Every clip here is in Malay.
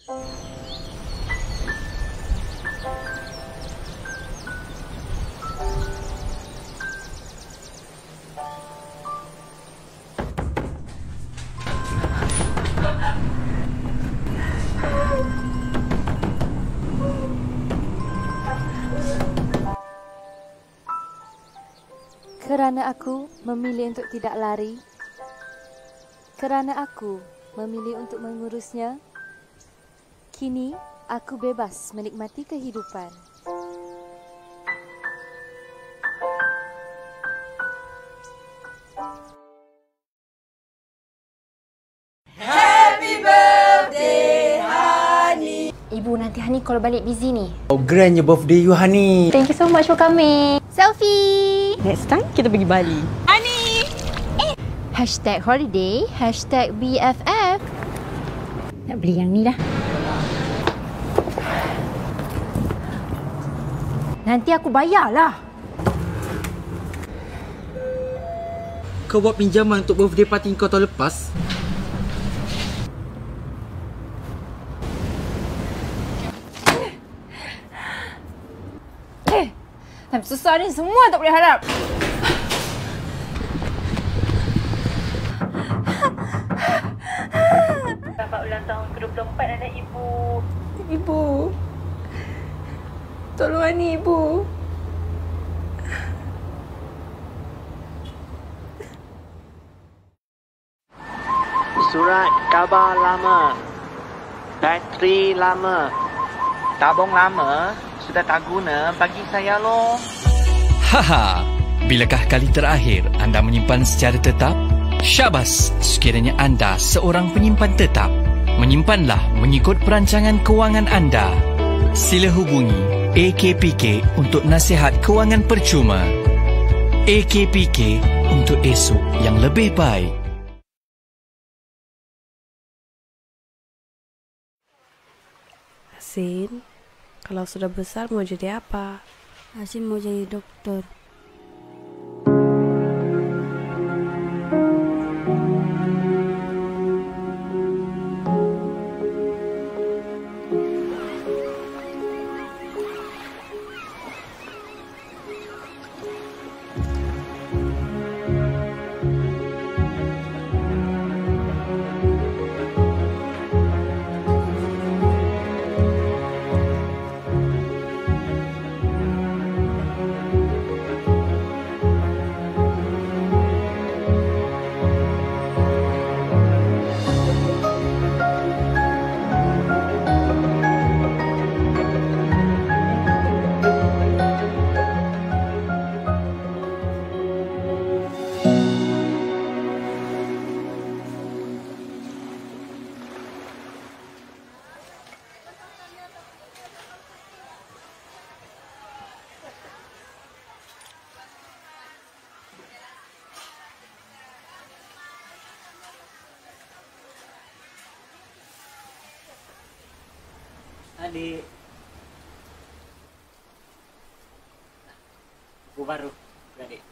Kerana aku memilih untuk tidak lari, kerana aku memilih untuk mengurusnya, kini aku bebas menikmati kehidupan. Happy birthday, Hani. Ibu, nanti Hani kalau balik busy ni. Oh, grand your birthday you, Hani. Thank you so much for coming. Selfie. Next time kita pergi Bali. Hani. #holiday, #BFF. Nak beli yang ni lah. Nanti aku bayarlah. Kau buat pinjaman untuk birthday party kau tahun lepas? Tapi susah ni, semua tak boleh harap. Selamat ulang tahun ke-24 anak ibu. Ibu. Tolong Hani, Ibu. Surat khabar lama. Bateri lama. Tabung lama. Sudah tak guna, bagi saya loh. Haha, bilakah kali terakhir anda menyimpan secara tetap? Syabas, sekiranya anda seorang penyimpan tetap. Menyimpanlah mengikut perancangan kewangan anda. Sila hubungi AKPK untuk nasihat kewangan percuma. AKPK untuk esok yang lebih baik. Asin, kalau sudah besar mau jadi apa? Asin mau jadi dokter. Adik. Buku baru, adik.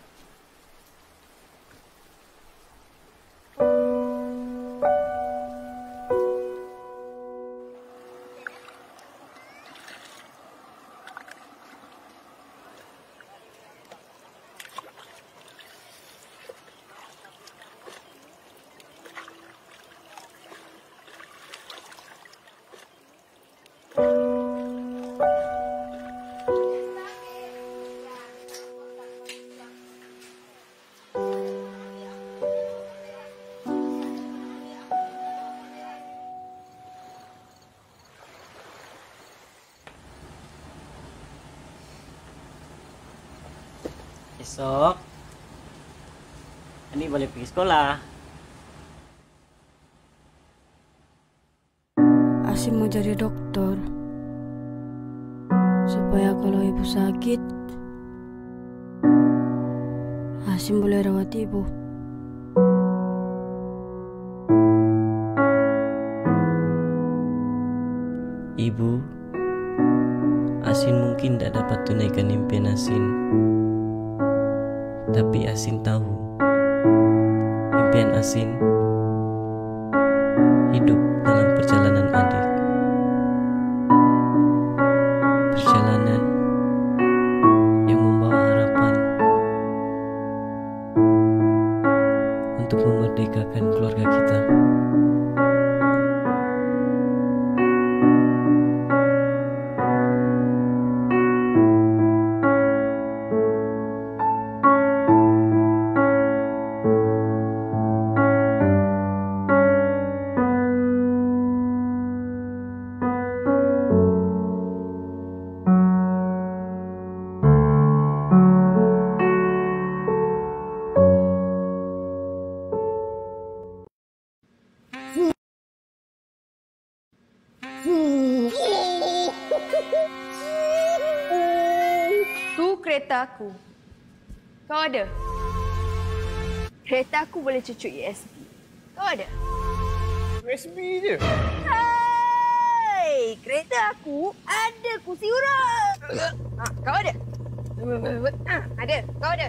Esok Ani boleh pergi sekolah. Asin mau jadi dokter supaya kalau ibu sakit, Asin boleh rawat ibu. Ibu, Asin mungkin tak dapat tunaikan impian Asin. Tapi Asin tahu impian Asin hidup dalam perjalanan adik. Tu kereta aku. Kau ada? Kereta aku boleh cucuk USB. Kau ada? USB je. Hai! Kereta aku ada kursi urut. Kau ada? Ada. Kau ada?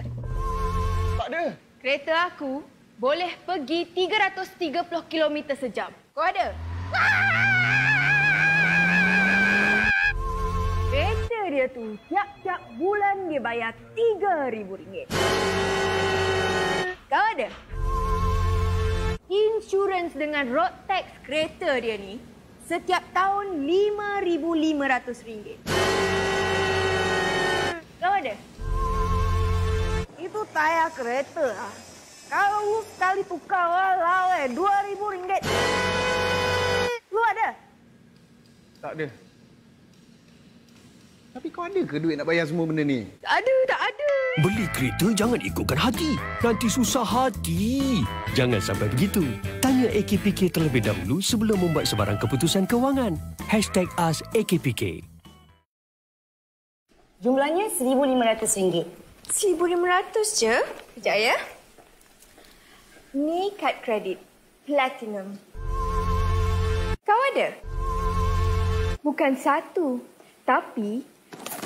Tak ada. Kereta aku boleh pergi 330 km sejam. Kau ada? Kereta dia tu tiap-tiap bulan dia bayar RM3,000. Kau ada? Insurans dengan road tax kereta dia ni setiap tahun RM5,500. Kau ada? Itu tayar kereta lah. Kalau sekali tukar walau RM2,000. Lu ada? Tak ada. Tapi kau ada ke duit nak bayar semua benda ni? Tak ada. Beli kereta jangan ikutkan hati. Nanti susah hati. Jangan sampai begitu. Tanya AKPK terlebih dahulu sebelum membuat sebarang keputusan kewangan. #AskAKPK. Jumlahnya RM1,500. RM1,500 je? Sekejap ya. Ni kad kredit. Platinum. Kau ada? Bukan 1, tapi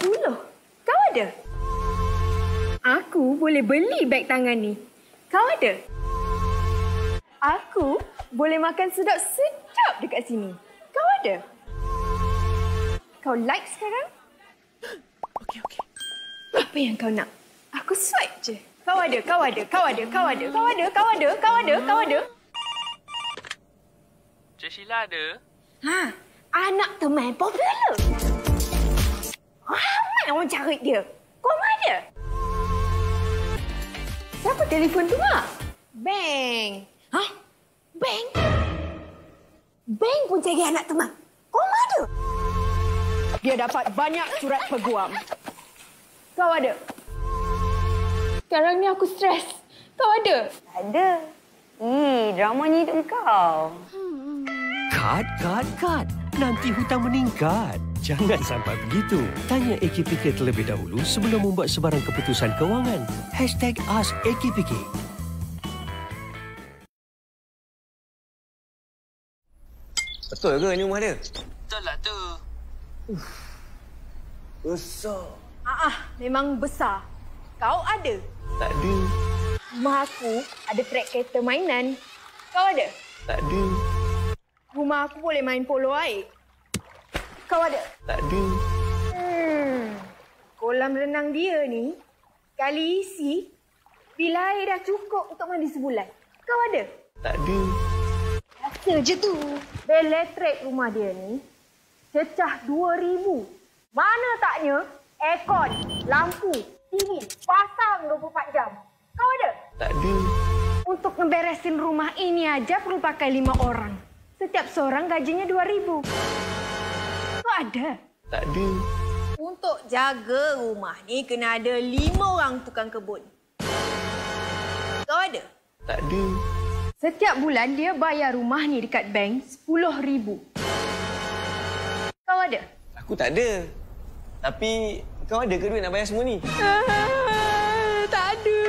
10. Kau ada? Aku boleh beli beg tangan ni. Kau ada? Aku boleh makan sedap-sedap dekat sini. Kau ada? Kau like sekarang? Okey. Apa yang kau nak? Aku swipe je. Kau ada. Cik Sheila ada? Anak teman popular. Ramai orang cari dia. Kau ada? Siapa telefon tu, Mak? Bank. Bank? Bank pun cari anak teman. Kau ada? Dia dapat banyak surat peguam. Kau ada? Sekarang ni aku stres. Kau ada? Tak ada. Drama ni hidup kau. Kad. Nanti hutang meningkat. Jangan sampai begitu. Tanya AKPK terlebih dahulu sebelum membuat sebarang keputusan kewangan. #AskAKPK. Betul ke ni rumah dia? Betul lah tu. Besar. Memang besar. Kau ada? Tak ada. Rumah aku ada track kereta mainan. Kau ada? Tak ada. Rumah aku boleh main polo air. Kau ada? Tak ada. Kolam renang dia ni, kali isi, bila air dah cukup untuk mandi sebulan. Kau ada? Tak ada. Rasa je tu. Bil elektrik rumah dia ni, cecah RM2,000. Mana taknya, aircon, lampu, TV, pasang 24 jam. Kau ada? Tak ada. Untuk ngeberesin rumah ini aja perlu pakai 5 orang. Setiap seorang gajinya RM2,000. Kau ada? Tak ada. Untuk jaga rumah ni kena ada 5 orang tukang kebun. Kau ada? Tak ada. Setiap bulan dia bayar rumah ni dekat bank RM10,000. Kau ada? Aku tak ada. Tapi kau ada ke duit nak bayar semua ni? Tak ada.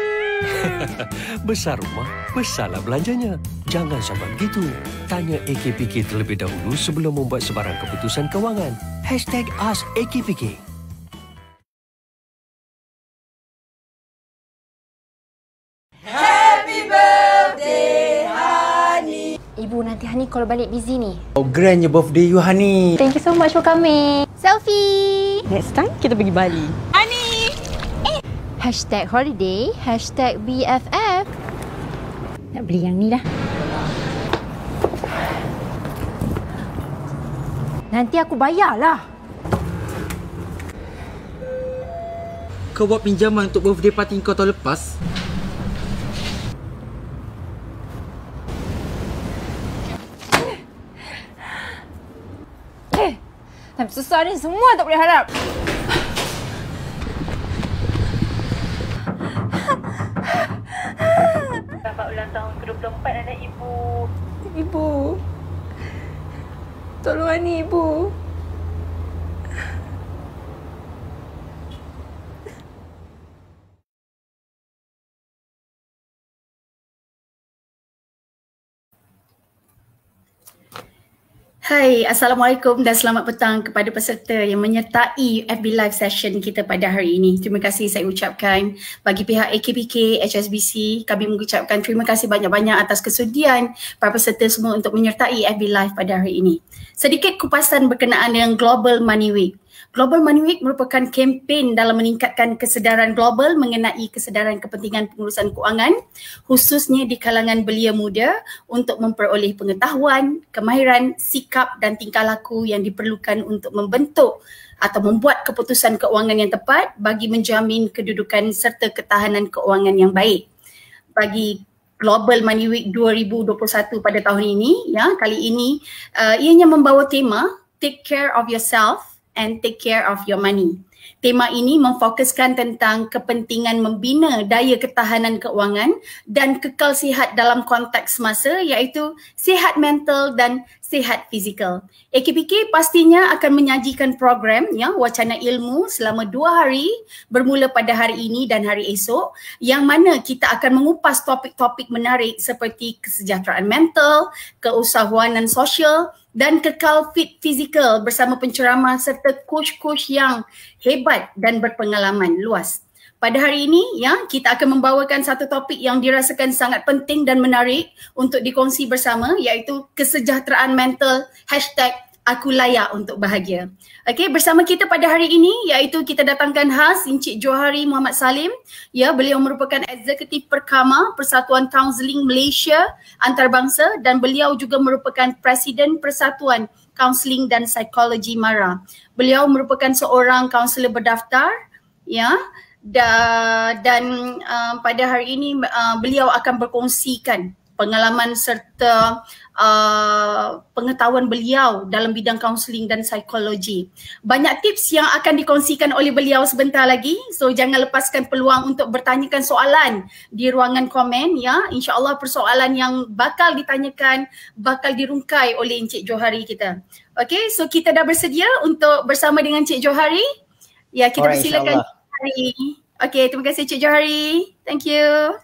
Besar rumah, besarlah belanjanya. Jangan sampai begitu. Tanya AKPK terlebih dahulu sebelum membuat sebarang keputusan kewangan. #AskAKPK. Happy birthday, Hani. Ibu, nanti Hani kalau balik busy ni. Oh, grandnya birthday you, Hani. Thank you so much for coming. Selfie. Next time kita pergi Bali. Hani. #holiday, #BFF. Nak beli yang ni dah. Nanti aku bayarlah. Kau buat pinjaman untuk birthday party kau tahun lepas? Tapi susah ni, semua tak boleh harap. Selamat ulang tahun ke-24 anak ibu. Ibu. Tolong Ani, Ibu. Hai, Assalamualaikum dan selamat petang kepada peserta yang menyertai FB Live session kita pada hari ini. Terima kasih saya ucapkan bagi pihak AKPK, HSBC, kami mengucapkan terima kasih banyak-banyak atas kesudian para peserta semua untuk menyertai FB Live pada hari ini. Sedikit kupasan berkenaan dengan Global Money Week. Global Money Week merupakan kempen dalam meningkatkan kesedaran global mengenai kesedaran kepentingan pengurusan kewangan, khususnya di kalangan belia muda untuk memperoleh pengetahuan, kemahiran, sikap dan tingkah laku yang diperlukan untuk membentuk atau membuat keputusan keuangan yang tepat bagi menjamin kedudukan serta ketahanan keuangan yang baik. Bagi Global Money Week 2021 pada tahun ini, ya, kali ini ianya membawa tema Take Care of Yourself and Take Care of Your Money. Tema ini memfokuskan tentang kepentingan membina daya ketahanan keuangan dan kekal sihat dalam konteks semasa, iaitu sihat mental dan sihat fizikal. AKPK pastinya akan menyajikan program, ya, wacana ilmu selama 2 hari bermula pada hari ini dan hari esok, yang mana kita akan mengupas topik-topik menarik seperti kesejahteraan mental, keusahawanan sosial dan kekal fit fizikal bersama penceramah serta coach-coach yang hebat dan berpengalaman luas. Pada hari ini, ya, kita akan membawakan satu topik yang dirasakan sangat penting dan menarik untuk dikongsi bersama, iaitu kesejahteraan mental #AkuLayak untuk bahagia. Okey, bersama kita pada hari ini iaitu kita datangkan khas Encik Johari Muhammad Salim. Ya, beliau merupakan eksekutif Perkama Persatuan Kaunseling Malaysia Antarabangsa dan beliau juga merupakan Presiden Persatuan Kaunseling dan Psikologi MARA. Beliau merupakan seorang kaunselor berdaftar, ya, dan pada hari ini beliau akan berkongsikan pengalaman serta pengetahuan beliau dalam bidang kaunseling dan psikologi. Banyak tips yang akan dikongsikan oleh beliau sebentar lagi. So jangan lepaskan peluang untuk bertanyakan soalan di ruangan komen, ya. InsyaAllah persoalan yang bakal ditanyakan bakal dirungkai oleh Encik Johari kita. Okay, so kita dah bersedia untuk bersama dengan Encik Johari. Ya, kita persilakan Encik Johari. Okay, terima kasih Encik Johari. Thank you.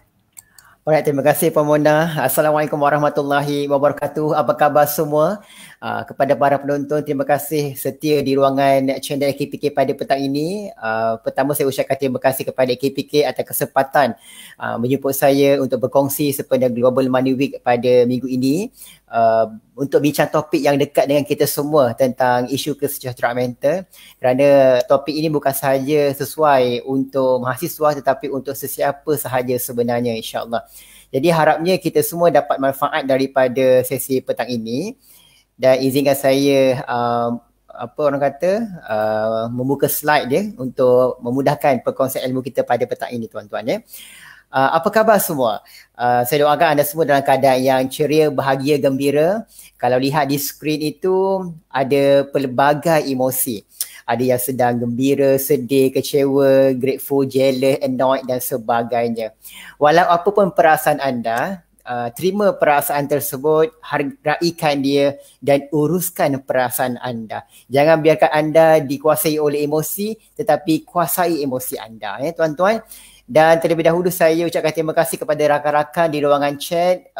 Alright, terima kasih Puan Mona. Assalamualaikum warahmatullahi wabarakatuh. Apa khabar semua? Kepada para penonton, terima kasih setia di ruangan channel AKPK pada petang ini. Pertama saya ucapkan terima kasih kepada AKPK atas kesempatan menjemput saya untuk berkongsi sepanjang Global Money Week pada minggu ini. Untuk bincang topik yang dekat dengan kita semua tentang isu kesejahteraan mental, kerana topik ini bukan sahaja sesuai untuk mahasiswa tetapi untuk sesiapa sahaja sebenarnya, insyaAllah. Jadi harapnya kita semua dapat manfaat daripada sesi petang ini, dan izinkan saya membuka slide dia untuk memudahkan perkongsian ilmu kita pada petang ini, tuan-tuan, ya. Apa khabar semua? Saya doakan anda semua dalam keadaan yang ceria, bahagia, gembira. Kalau lihat di skrin itu ada pelbagai emosi. Ada yang sedang gembira, sedih, kecewa, grateful, jealous, annoyed dan sebagainya. Walau apapun perasaan anda, terima perasaan tersebut, hargaikan dia dan uruskan perasaan anda. Jangan biarkan anda dikuasai oleh emosi, tetapi kuasai emosi anda, ya tuan-tuan. Dan terlebih dahulu saya ucapkan terima kasih kepada rakan-rakan di ruangan chat,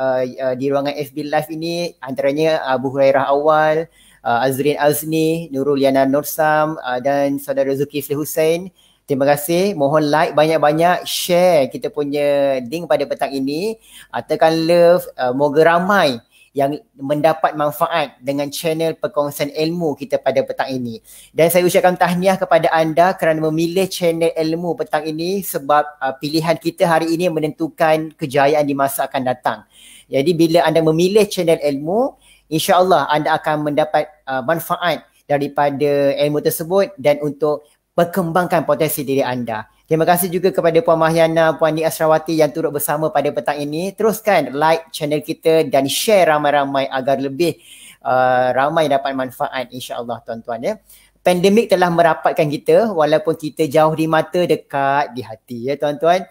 di ruangan FB Live ini, antaranya Abu Hurairah Awal, Azrin Azni, Nurul Yana Nursam dan saudara Zulkifli Hussein. Terima kasih. Mohon like banyak-banyak, share kita punya link pada petang ini. Tekan love, moga ramai yang mendapat manfaat dengan channel perkongsian ilmu kita pada petang ini. Dan saya ucapkan tahniah kepada anda kerana memilih channel ilmu petang ini, sebab pilihan kita hari ini menentukan kejayaan di masa akan datang. Jadi bila anda memilih channel ilmu, insya-Allah anda akan mendapat manfaat daripada ilmu tersebut dan untuk perkembangkan potensi diri anda. Terima kasih juga kepada Puan Mahyana, Puan Ni Asrawati yang turut bersama pada petang ini. Teruskan like channel kita dan share ramai-ramai agar lebih ramai dapat manfaat, insya-Allah, tuan-tuan, ya. Pandemik telah merapatkan kita walaupun kita jauh di mata, dekat di hati, ya tuan-tuan.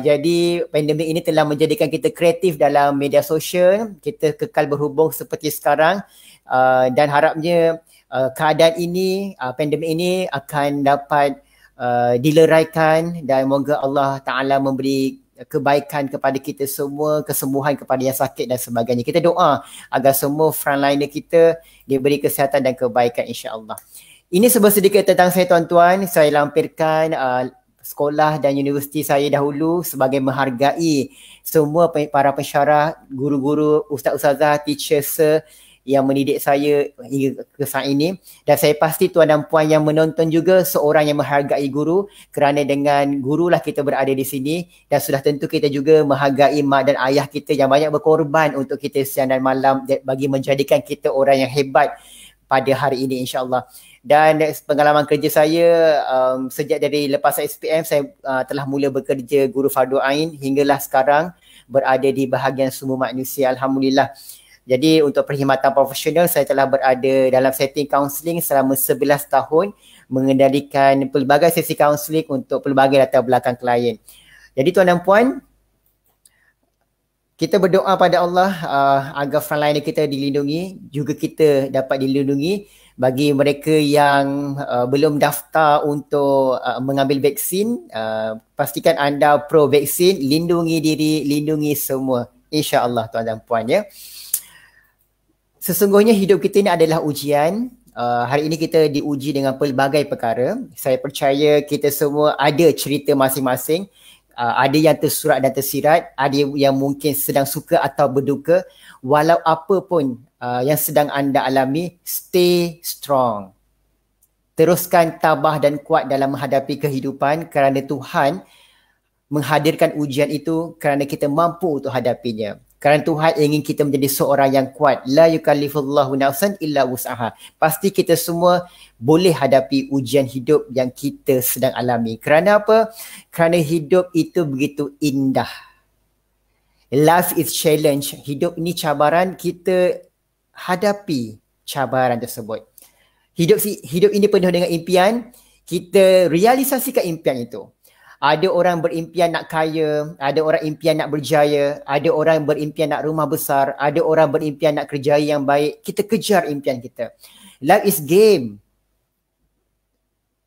Jadi pandemik ini telah menjadikan kita kreatif dalam media sosial. Kita kekal berhubung seperti sekarang, dan harapnya keadaan ini, pandemik ini akan dapat dileraikan dan moga Allah Ta'ala memberi kebaikan kepada kita semua, kesembuhan kepada yang sakit dan sebagainya. Kita doa agar semua frontliner kita diberi kesihatan dan kebaikan insya-Allah. Ini sedikit tentang saya tuan-tuan. Saya lampirkan sekolah dan universiti saya dahulu sebagai menghargai semua para pensyarah, guru-guru, ustaz-ustazah, teachers yang mendidik saya hingga ke saat ini. Dan saya pasti tuan dan puan yang menonton juga seorang yang menghargai guru, kerana dengan gurulah kita berada di sini, dan sudah tentu kita juga menghargai mak dan ayah kita yang banyak berkorban untuk kita siang dan malam bagi menjadikan kita orang yang hebat pada hari ini insya-Allah. Dan pengalaman kerja saya sejak dari lepas SPM saya telah mula bekerja guru fardu ain hinggalah sekarang berada di bahagian semua manusia, alhamdulillah. Jadi untuk perkhidmatan profesional saya telah berada dalam setting kaunseling selama 11 tahun, mengendalikan pelbagai sesi kaunseling untuk pelbagai latar belakang klien. Jadi tuan dan puan, kita berdoa pada Allah agar frontliner kita dilindungi, juga kita dapat dilindungi. Bagi mereka yang belum daftar untuk mengambil vaksin, pastikan anda pro vaksin, lindungi diri, lindungi semua, insya-Allah tuan dan puan ya. Sesungguhnya hidup kita ini adalah ujian. Hari ini kita diuji dengan pelbagai perkara. Saya percaya kita semua ada cerita masing-masing. Ada yang tersurat dan tersirat, ada yang mungkin sedang suka atau berduka. Walau apa pun yang sedang anda alami, stay strong. Teruskan tabah dan kuat dalam menghadapi kehidupan, kerana Tuhan menghadirkan ujian itu kerana kita mampu untuk hadapinya. Kerana Tuhan ingin kita menjadi seorang yang kuat. La yukallifullahu nafsan illa wus'aha. Pasti kita semua boleh hadapi ujian hidup yang kita sedang alami. Kerana apa? Kerana hidup itu begitu indah. Life is challenge. Hidup ini cabaran, kita hadapi cabaran tersebut. Hidup ini penuh dengan impian, kita realisasikan impian itu. Ada orang berimpian nak kaya, ada orang impian nak berjaya, ada orang berimpian nak rumah besar, ada orang berimpian nak kerjaya yang baik. Kita kejar impian kita. Life is game.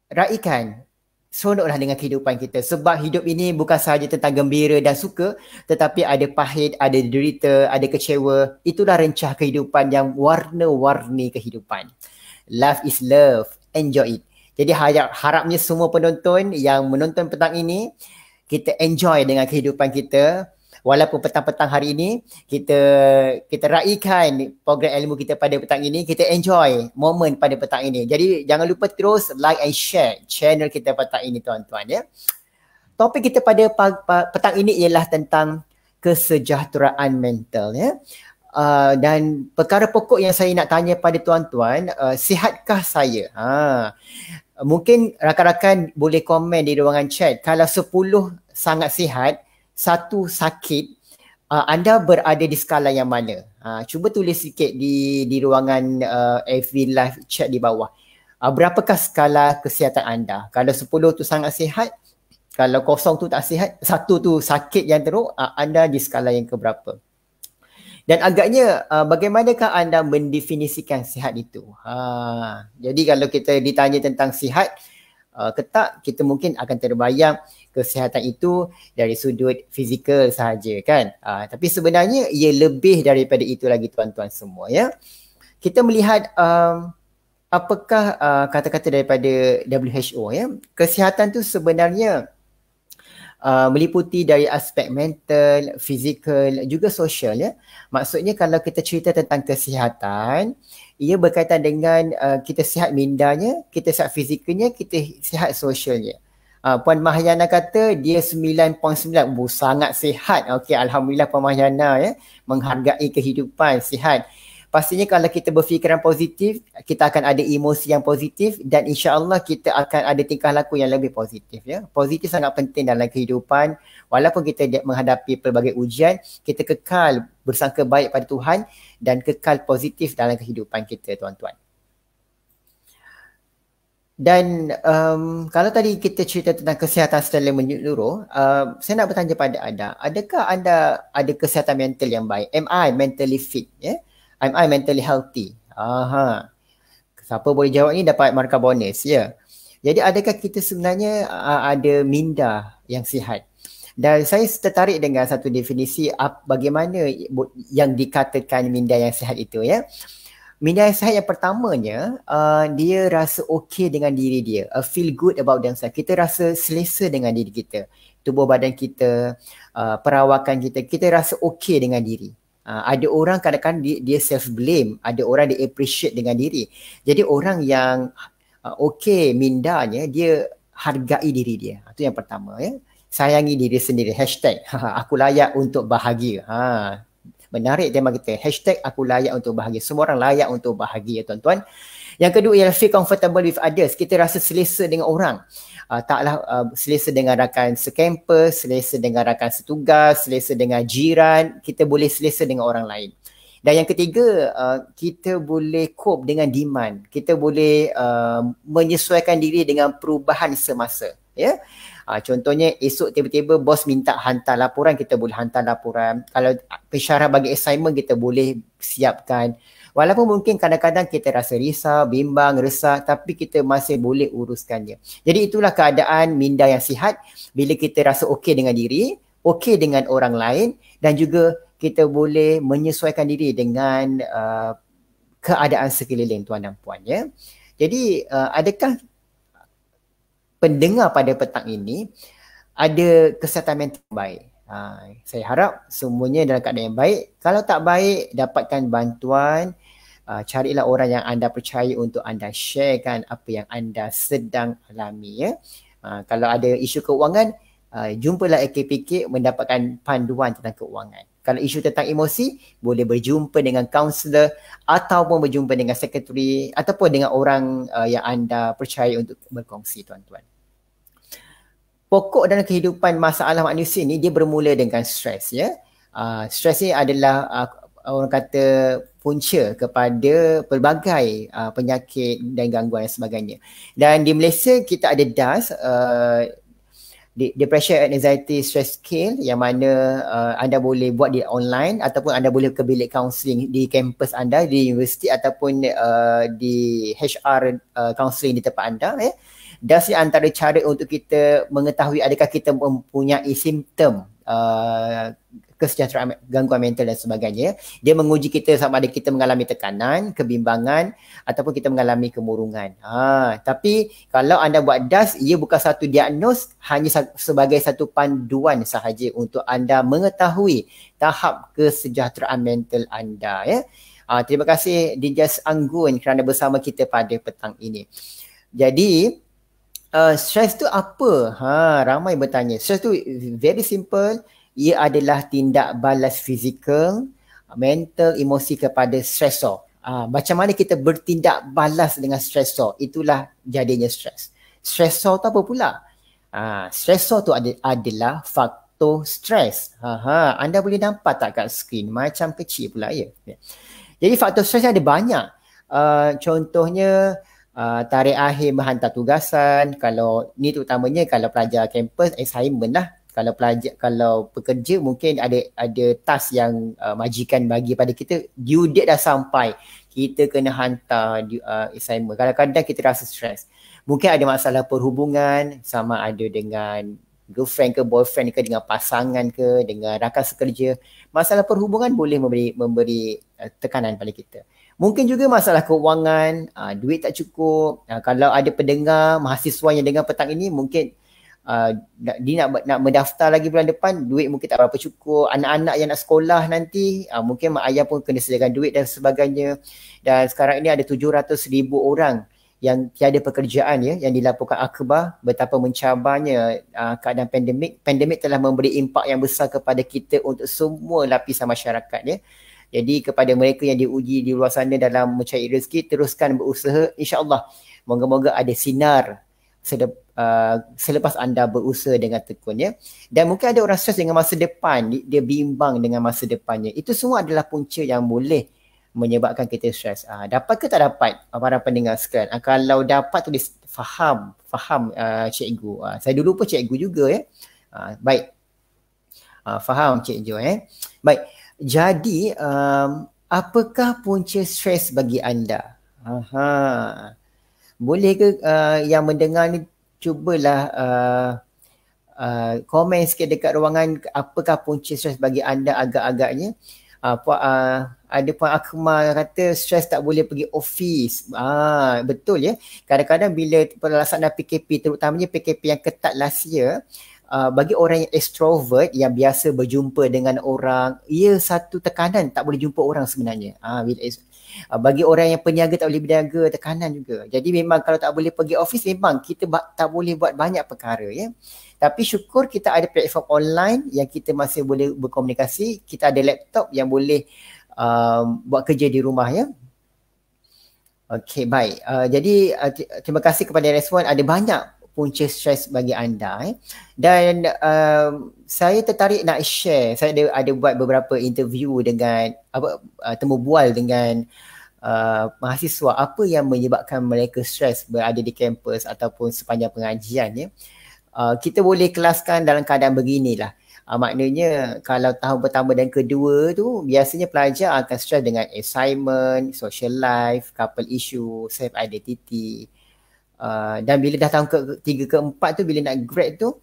Raikan. Seronoklah dengan kehidupan kita. Sebab hidup ini bukan sahaja tentang gembira dan suka, tetapi ada pahit, ada derita, ada kecewa. Itulah rencah kehidupan yang warna-warni kehidupan. Life is love. Enjoy it. Jadi harapnya semua penonton yang menonton petang ini, kita enjoy dengan kehidupan kita. Walaupun petang-petang hari ini, kita raikan program ilmu kita pada petang ini, kita enjoy momen pada petang ini. Jadi jangan lupa terus like and share channel kita petang ini tuan-tuan ya. Topik kita pada petang ini ialah tentang kesejahteraan mental ya. Dan perkara pokok yang saya nak tanya pada tuan-tuan, sihatkah saya? Mungkin rakan-rakan boleh komen di ruangan chat. Kalau 10 sangat sihat, 1 sakit, anda berada di skala yang mana? Cuba tulis sikit di ruangan FB live chat di bawah. Berapakah skala kesihatan anda? Kalau 10 tu sangat sihat, kalau 0 tu tak sihat, 1 tu sakit yang teruk, anda di skala yang keberapa? Dan agaknya bagaimanakah anda mendefinisikan sihat itu? Jadi kalau kita ditanya tentang sihat ke tak, kita mungkin akan terbayang kesihatan itu dari sudut fizikal sahaja kan. Tapi sebenarnya ia lebih daripada itu lagi tuan-tuan semua ya. Kita melihat apakah kata-kata daripada WHO ya. Kesihatan tu sebenarnya meliputi dari aspek mental, fizikal, juga sosial ya. Maksudnya kalau kita cerita tentang kesihatan, ia berkaitan dengan kita sihat mindanya, kita sihat fizikalnya, kita sihat sosialnya. Puan Mahyana kata dia 9.9, sangat sihat. Okey, alhamdulillah Puan Mahyana ya, menghargai kehidupan, sihat. Pastinya kalau kita berfikiran positif, kita akan ada emosi yang positif dan insya-Allah kita akan ada tingkah laku yang lebih positif ya. Positif sangat penting dalam kehidupan. Walaupun kita menghadapi pelbagai ujian, kita kekal bersangka baik pada Tuhan dan kekal positif dalam kehidupan kita tuan-tuan. Dan kalau tadi kita cerita tentang kesihatan secara menyeluruh, saya nak bertanya pada anda, adakah anda ada kesihatan mental yang baik? Am I mentally fit? Am I mentally healthy? Siapa boleh jawab ni dapat markah bonus ya. Jadi adakah kita sebenarnya ada minda yang sihat? Dan saya tertarik dengan satu definisi bagaimana yang dikatakan minda yang sihat itu ya. Minda yang sihat yang pertamanya, dia rasa okey dengan diri dia, feel good about themselves. Kita rasa selesa dengan diri kita, tubuh badan kita, perawakan kita, kita rasa okey dengan diri. Ada orang kadang-kadang dia self-blame, ada orang dia appreciate dengan diri. Jadi orang yang okey mindanya, dia hargai diri dia. Itu yang pertama ya. Sayangi diri sendiri. Hashtag aku layak untuk bahagia. Menarik tema kita. Hashtag aku layak untuk bahagia. Semua orang layak untuk bahagia tuan-tuan. Yang kedua ialah feel comfortable with others. Kita rasa selesa dengan orang. Taklah selesa dengan rakan sekampus, selesa dengan rakan setugas, selesa dengan jiran. Kita boleh selesa dengan orang lain. Dan yang ketiga, kita boleh cope dengan demand. Kita boleh menyesuaikan diri dengan perubahan semasa. Ya. Contohnya esok tiba-tiba bos minta hantar laporan, kita boleh hantar laporan. Kalau pesyarat bagi assignment, kita boleh siapkan. Walaupun mungkin kadang-kadang kita rasa risau, bimbang, resah, tapi kita masih boleh uruskannya. Jadi itulah keadaan minda yang sihat bila kita rasa okey dengan diri, okey dengan orang lain dan juga kita boleh menyesuaikan diri dengan keadaan sekeliling tuan dan puan ya. Jadi adakah pendengar pada petang ini ada kesihatan mental yang baik? Saya harap semuanya dalam keadaan yang baik. Kalau tak baik, dapatkan bantuan. Carilah orang yang anda percaya untuk anda sharekan apa yang anda sedang alami ya. Kalau ada isu keuangan, jumpalah AKPK mendapatkan panduan tentang keuangan. Kalau isu tentang emosi, boleh berjumpa dengan kaunselor ataupun berjumpa dengan sekretari ataupun dengan orang yang anda percaya untuk berkongsi tuan-tuan. Pokok dalam kehidupan masalah manusia ni dia bermula dengan stres ya. Stres ni adalah orang kata punca kepada pelbagai penyakit dan gangguan dan sebagainya. Dan di Malaysia kita ada DAS, Depression and Anxiety Stress Scale, yang mana anda boleh buat di online ataupun anda boleh ke bilik kaunseling di kampus anda, di universiti ataupun di HR kaunseling di tempat anda. DAS ni antara cara untuk kita mengetahui adakah kita mempunyai simptom kesejahteraan, gangguan mental dan sebagainya. Dia menguji kita sama ada kita mengalami tekanan, kebimbangan ataupun kita mengalami kemurungan. Tapi kalau anda buat DAS, ia bukan satu diagnos, hanya sebagai satu panduan sahaja untuk anda mengetahui tahap kesejahteraan mental anda ya. Terima kasih Dijas Anggun kerana bersama kita pada petang ini. Jadi stres tu apa? Ramai bertanya. Stres tu very simple. Ia adalah tindak balas fizikal, mental, emosi kepada stresor. Macam mana kita bertindak balas dengan stresor, itulah jadinya stres. Stresor tu apa pula? Stresor tu adalah faktor stres. Anda boleh nampak tak kat skrin? Macam kecil pula ya. Jadi faktor stres ada banyak. Contohnya tarikh akhir menghantar tugasan. Kalau ni terutamanya kalau pelajar kampus, assignment lah. Kalau pekerja mungkin ada task yang majikan bagi pada kita, due date dah sampai, kita kena hantar assignment. Kadang-kadang kita rasa stres. Mungkin ada masalah perhubungan, sama ada dengan girlfriend ke boyfriend ke, dengan pasangan ke, dengan rakan sekerja. Masalah perhubungan boleh memberi tekanan pada kita. Mungkin juga masalah keuangan, duit tak cukup. Kalau ada pendengar mahasiswa yang dengar petang ini, mungkin dia nak mendaftar lagi bulan depan, duit mungkin tak berapa cukup. Anak-anak yang nak sekolah nanti, mungkin mak ayah pun kena sediakan duit dan sebagainya. Dan sekarang ini ada 700,000 orang yang tiada pekerjaan ya, yang dilaporkan akhbar betapa mencabarnya keadaan pandemik. Pandemik telah memberi impak yang besar kepada kita untuk semua lapisan masyarakat ya. Jadi kepada mereka yang diuji di luar sana dalam mencari rezeki, teruskan berusaha, insya-Allah. Moga-moga ada sinar selepas anda berusaha dengan tekun ya. Dan mungkin ada orang stres dengan masa depan, dia bimbang dengan masa depannya. Itu semua adalah punca yang boleh menyebabkan kita stres. Dapat ke tak dapat para pendengar sekalian? Kalau dapat tulis faham cikgu. Saya dulu pun cikgu juga ya. Baik. Faham cikgu Baik. Jadi apakah punca stres bagi anda? Boleh ke yang mendengar ni cubalah komen sikit dekat ruangan apakah punca stres bagi anda agak-agaknya. Ada Puan Akmal kata stres tak boleh pergi office. Betul ya. Kadang-kadang bila pelaksanaan PKP, terutamanya PKP yang ketat last year, bagi orang yang extrovert yang biasa berjumpa dengan orang, ia satu tekanan tak boleh jumpa orang sebenarnya. Bagi orang yang peniaga tak boleh berniaga, tekanan juga. Jadi memang kalau tak boleh pergi office, memang kita tak boleh buat banyak perkara ya. Tapi syukur kita ada platform online yang kita masih boleh berkomunikasi. Kita ada laptop yang boleh buat kerja di rumah ya. Okey, baik. Jadi terima kasih kepada respon. Ada banyak punca stres bagi anda. Dan saya tertarik nak share. Saya ada buat beberapa interview dengan temu bual dengan mahasiswa apa yang menyebabkan mereka stres berada di kampus ataupun sepanjang pengajian ya. Kita boleh kelaskan dalam keadaan beginilah. Maknanya kalau tahun pertama dan kedua tu biasanya pelajar akan stres dengan assignment, social life, couple issue, self identity. Dan bila dah tahun ketiga keempat tu, bila nak grad tu,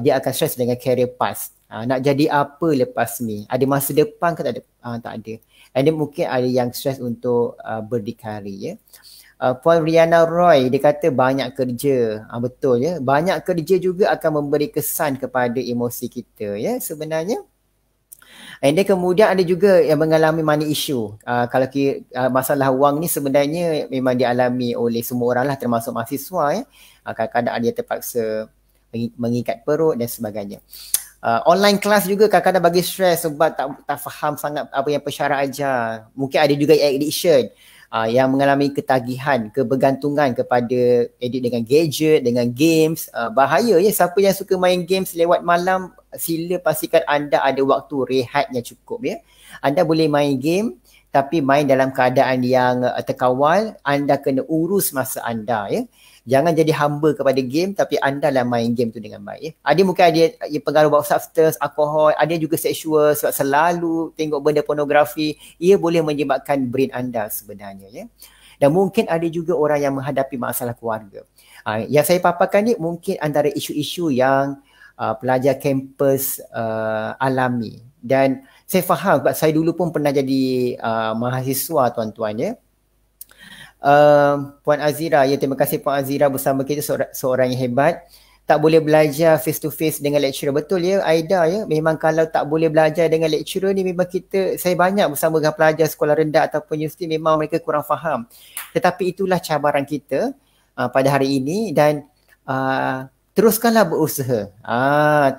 dia akan stres dengan career path. Nak jadi apa lepas ni? Ada masa depan ke tak ada? Tak ada. Dan dia mungkin ada yang stres untuk berdikari ya. Puan Riana Roy, dia kata banyak kerja. Betul ya. Banyak kerja juga akan memberi kesan kepada emosi kita ya sebenarnya. And then kemudian ada juga yang mengalami money issue. Kalau masalah wang ni sebenarnya memang dialami oleh semua orang lah, termasuk mahasiswa ya. Kadang-kadang ada yang terpaksa mengikat perut dan sebagainya. Online class juga kadang-kadang bagi stres sebab tak faham sangat apa yang pensyarah ajar. Mungkin ada juga addiction. Yang mengalami ketagihan, kebergantungan kepada edit dengan gadget, dengan games. Bahaya ya, siapa yang suka main games lewat malam, sila pastikan anda ada waktu rehat yang cukup ya. Anda boleh main game tapi main dalam keadaan yang terkawal. Anda kena urus masa anda ya. Jangan jadi hamba kepada game tapi anda lah main game tu dengan baik ya. Ada mungkin ada pengaruh bau substance, alkohol, ada juga seksual sebab selalu tengok benda pornografi, ia boleh menyebabkan brain anda sebenarnya ya. Dan mungkin ada juga orang yang menghadapi masalah keluarga. Yang saya paparkan ni mungkin antara isu-isu yang pelajar kampus alami. Dan saya faham sebab saya dulu pun pernah jadi mahasiswa tuan-tuan ya. Puan Azira, ya terima kasih Puan Azira bersama kita, seorang yang hebat. Tak boleh belajar face to face dengan lecturer, betul ya Aida ya. Memang kalau tak boleh belajar dengan lecturer ni memang saya banyak bersama dengan pelajar sekolah rendah ataupun universiti, memang mereka kurang faham. Tetapi itulah cabaran kita pada hari ini dan teruskanlah berusaha.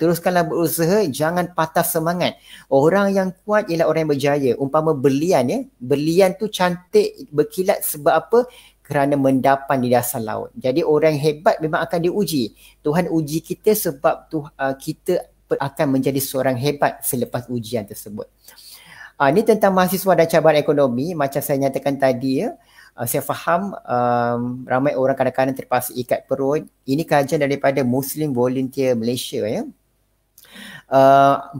Teruskanlah berusaha, jangan patah semangat. Orang yang kuat ialah orang yang berjaya. Umpama berlian ya. Berlian tu cantik, berkilat sebab apa? Kerana mendapan di dasar laut. Jadi orang yang hebat memang akan diuji. Tuhan uji kita sebab kita akan menjadi seorang hebat selepas ujian tersebut. Ini tentang mahasiswa dan cabaran ekonomi. Macam saya nyatakan tadi ya. Saya faham ramai orang kadang-kadang terpaksa ikat perut. Ini kajian daripada Muslim Volunteer Malaysia ya. 44%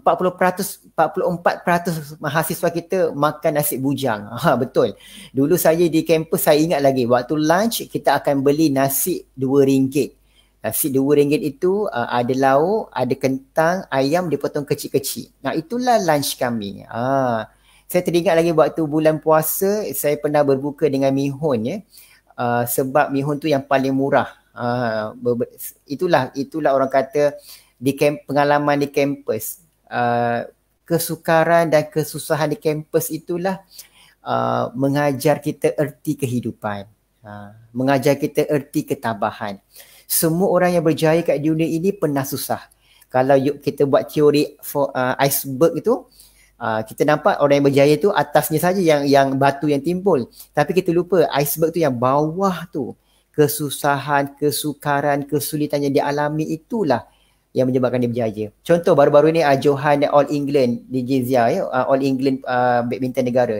mahasiswa kita makan nasi bujang. Betul. Dulu saya di kampus, saya ingat lagi waktu lunch kita akan beli nasi RM2. Nasi RM2 itu ada lauk, ada kentang, ayam dipotong kecil-kecil. Nah itulah lunch kami. Saya teringat lagi waktu bulan puasa saya pernah berbuka dengan mihun ya. Sebab mihun tu yang paling murah. Itulah orang kata pengalaman di kampus. Kesukaran dan kesusahan di kampus itulah mengajar kita erti kehidupan. Mengajar kita erti ketabahan. Semua orang yang berjaya kat dunia ini pernah susah. Kalau kita buat teori iceberg itu, kita nampak orang yang berjaya tu atasnya saja yang batu yang timbul. Tapi kita lupa iceberg tu yang bawah tu, kesusahan, kesukaran, kesulitan yang dialami itulah yang menyebabkan dia berjaya. Contoh baru-baru ni Johan All England di Jizya ya, All England badminton negara.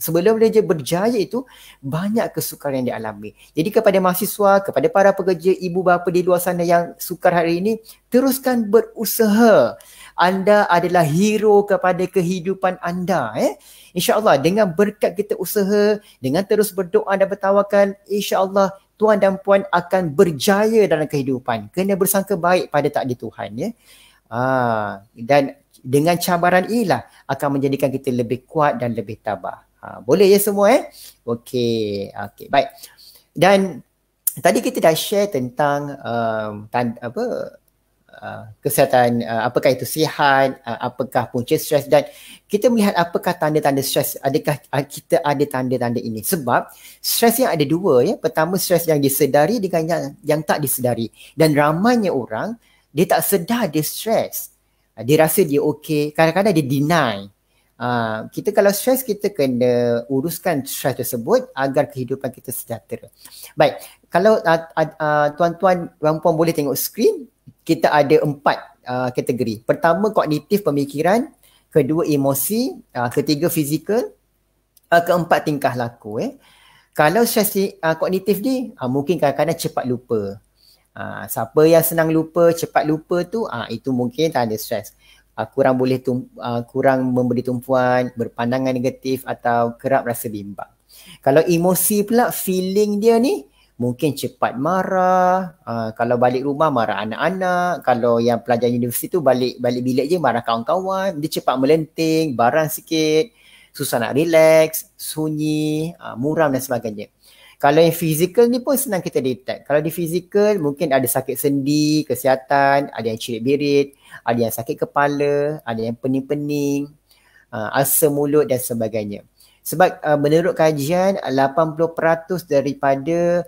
Sebelum dia berjaya itu banyak kesukaran yang dialami. Jadi kepada mahasiswa, kepada para pekerja, ibu bapa di luar sana yang sukar hari ini, teruskan berusaha. Anda adalah hero kepada kehidupan anda. InsyaAllah dengan berkat kita usaha, dengan terus berdoa dan bertawakal, insyaAllah tuan dan puan akan berjaya dalam kehidupan. Kena bersangka baik pada takdir Tuhan ya. Dan dengan cabaran inilah akan menjadikan kita lebih kuat dan lebih tabah. Boleh ya semua Okey, baik. Dan tadi kita dah share tentang kesihatan, apakah itu sihat, apakah punca stres, dan kita melihat apakah tanda-tanda stres. Adakah kita ada tanda-tanda ini? Sebab stres yang ada dua ya. Pertama, stres yang disedari dengan yang tak disedari. Dan ramainya orang dia tak sedar dia stres. Dia rasa dia okey, kadang-kadang dia deny. Kita kalau stres, kita kena uruskan stres tersebut agar kehidupan kita sejahtera. Baik, kalau tuan-tuan dan puan boleh tengok skrin, kita ada 4 kategori. Pertama, kognitif pemikiran, kedua emosi, ketiga fizikal, keempat tingkah laku. Kalau stres kognitif ni mungkin kadang-kadang cepat lupa. Siapa yang senang lupa, cepat lupa tu, itu mungkin tak ada stres. Kurang memberi tumpuan, berpandangan negatif atau kerap rasa bimbang. Kalau emosi pula, feeling dia ni mungkin cepat marah, kalau balik rumah marah anak-anak, kalau yang pelajar universiti tu balik bilik je marah kawan-kawan, dia cepat melenting, barang sikit, susah nak relax, sunyi, muram dan sebagainya. Kalau yang fizikal ni pun senang kita detect. Kalau di fizikal mungkin ada sakit sendi, kesihatan, ada yang cirit-birit, ada yang sakit kepala, ada yang pening-pening, asam mulut dan sebagainya. Sebab menurut kajian 80% daripada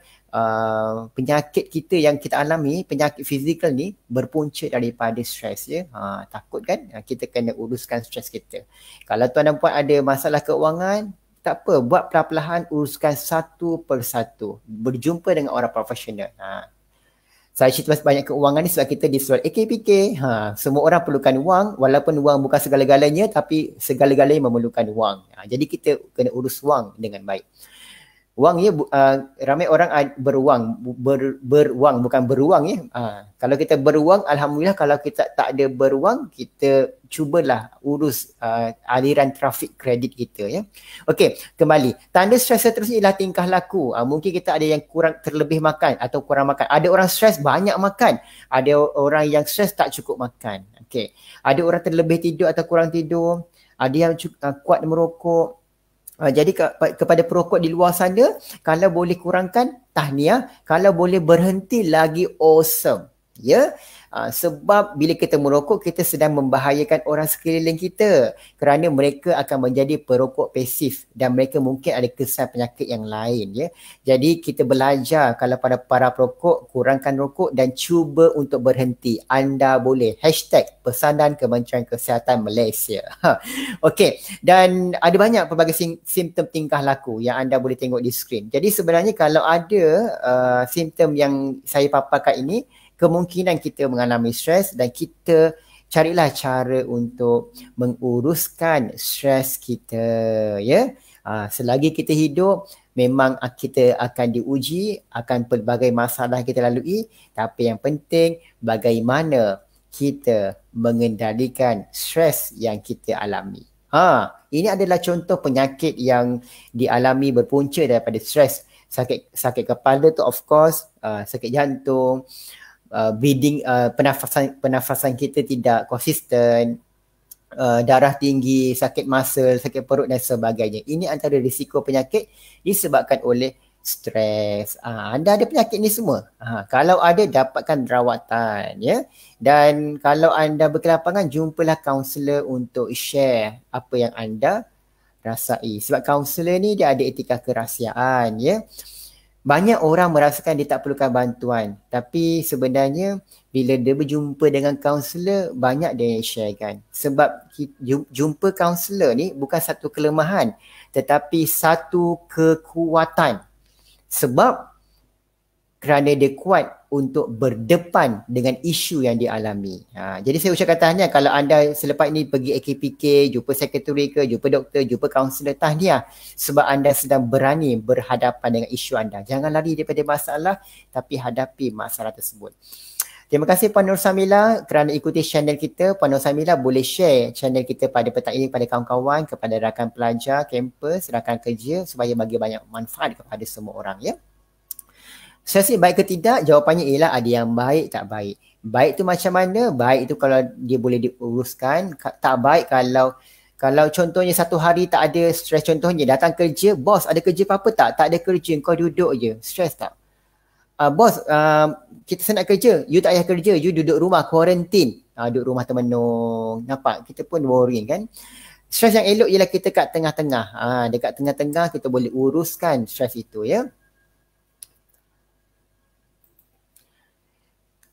penyakit kita yang kita alami, penyakit fizikal ni berpunca daripada stres ya. Takut kan? Kita kena uruskan stres kita. Kalau tuan dan puan ada masalah keuangan, tak apa, buat perlahan-lahan, uruskan satu persatu. Berjumpa dengan orang profesional. Saya cerita banyak keuangan ni sebab kita di seluar AKPK. Semua orang perlukan wang, walaupun wang bukan segala-galanya, tapi segala-galanya memerlukan wang. Jadi kita kena urus wang dengan baik. Wang ya, ramai orang beruang, beruang bukan beruang ya. Kalau kita beruang, alhamdulillah. Kalau kita tak ada beruang, kita cubalah urus aliran trafik kredit kita ya. Okey, kembali. Tanda stres seterusnya ialah tingkah laku. Mungkin kita ada yang kurang terlebih makan atau kurang makan. Ada orang stres banyak makan. Ada orang yang stres tak cukup makan. Okey. Ada orang terlebih tidur atau kurang tidur. Ada yang kuat merokok. Jadi kepada perokok di luar sana, kalau boleh kurangkan, tahniah. Kalau boleh berhenti lagi, awesome. Ya, sebab bila kita merokok, kita sedang membahayakan orang sekeliling kita kerana mereka akan menjadi perokok pasif dan mereka mungkin ada kesan penyakit yang lain ya. Jadi kita belajar kalau pada para perokok, kurangkan rokok dan cuba untuk berhenti. Anda boleh. #Pesanan Kementerian Kesihatan Malaysia. Okey, dan ada banyak pelbagai simptom tingkah laku yang anda boleh tengok di skrin. Jadi sebenarnya kalau ada simptom yang saya paparkan ini, kemungkinan kita mengalami stres dan kita carilah cara untuk menguruskan stres kita ya. Selagi kita hidup memang kita akan diuji, akan pelbagai masalah kita lalui, tapi yang penting bagaimana kita mengendalikan stres yang kita alami. Ini adalah contoh penyakit yang dialami berpunca daripada stres. Sakit kepala tu of course, sakit jantung, breathing, pernafasan kita tidak konsisten, darah tinggi, sakit muscle, sakit perut dan sebagainya. Ini antara risiko penyakit disebabkan oleh stres. Anda ada penyakit ni semua. Kalau ada, dapatkan rawatan ya. Dan kalau anda berkelapangan, jumpalah kaunselor untuk share apa yang anda rasai. Sebab kaunselor ni dia ada etika kerahsiaan ya. Banyak orang merasakan dia tak perlukan bantuan. Tapi sebenarnya bila dia berjumpa dengan kaunselor, banyak dia yang sharekan. Sebab jumpa kaunselor ni bukan satu kelemahan, tetapi satu kekuatan. Sebab kerana dia kuat untuk berdepan dengan isu yang dia alami. Jadi saya ucapkan tahniah kalau anda selepas ini pergi AKPK, jumpa sekretari ke, jumpa doktor, jumpa kaunselor, tahniah. Sebab anda sedang berani berhadapan dengan isu anda. Jangan lari daripada masalah, tapi hadapi masalah tersebut. Terima kasih Puan Nur Samila kerana ikuti channel kita. Puan Nur Samila boleh share channel kita pada petang ini kepada kawan-kawan, kepada rakan pelajar, kampus, rakan kerja supaya bagi banyak manfaat kepada semua orang ya. Stres ni baik ke tidak? Jawapannya ialah ada yang baik, tak baik. Baik tu macam mana? Baik tu kalau dia boleh diuruskan. Tak baik kalau contohnya satu hari tak ada stres, contohnya datang kerja, bos ada kerja apa-apa tak? Tak ada kerja, kau duduk je. Stres tak? Bos, kita senang kerja, you tak payah kerja, you duduk rumah, quarantine. Duduk rumah termenung. Nampak? Kita pun worrying kan? Stres yang elok ialah kita kat tengah-tengah. Dekat tengah-tengah kita boleh uruskan stres itu ya.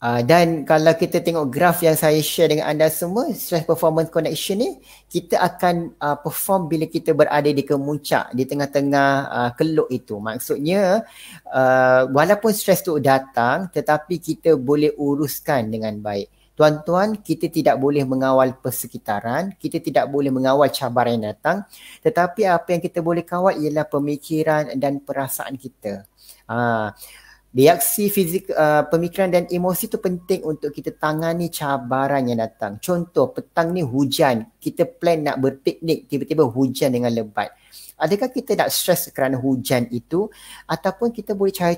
Dan kalau kita tengok graf yang saya share dengan anda semua, stress performance connection ni, kita akan perform bila kita berada di kemuncak, di tengah-tengah keluk itu. Maksudnya, walaupun stress tu datang, tetapi kita boleh uruskan dengan baik. Tuan-tuan, kita tidak boleh mengawal persekitaran, kita tidak boleh mengawal cabaran yang datang, tetapi apa yang kita boleh kawal ialah pemikiran dan perasaan kita. Reaksi fizik, pemikiran dan emosi tu penting untuk kita tangani cabaran yang datang. Contoh, petang ni hujan, kita plan nak berpiknik, tiba-tiba hujan dengan lebat. Adakah kita nak stres kerana hujan itu, ataupun kita boleh cari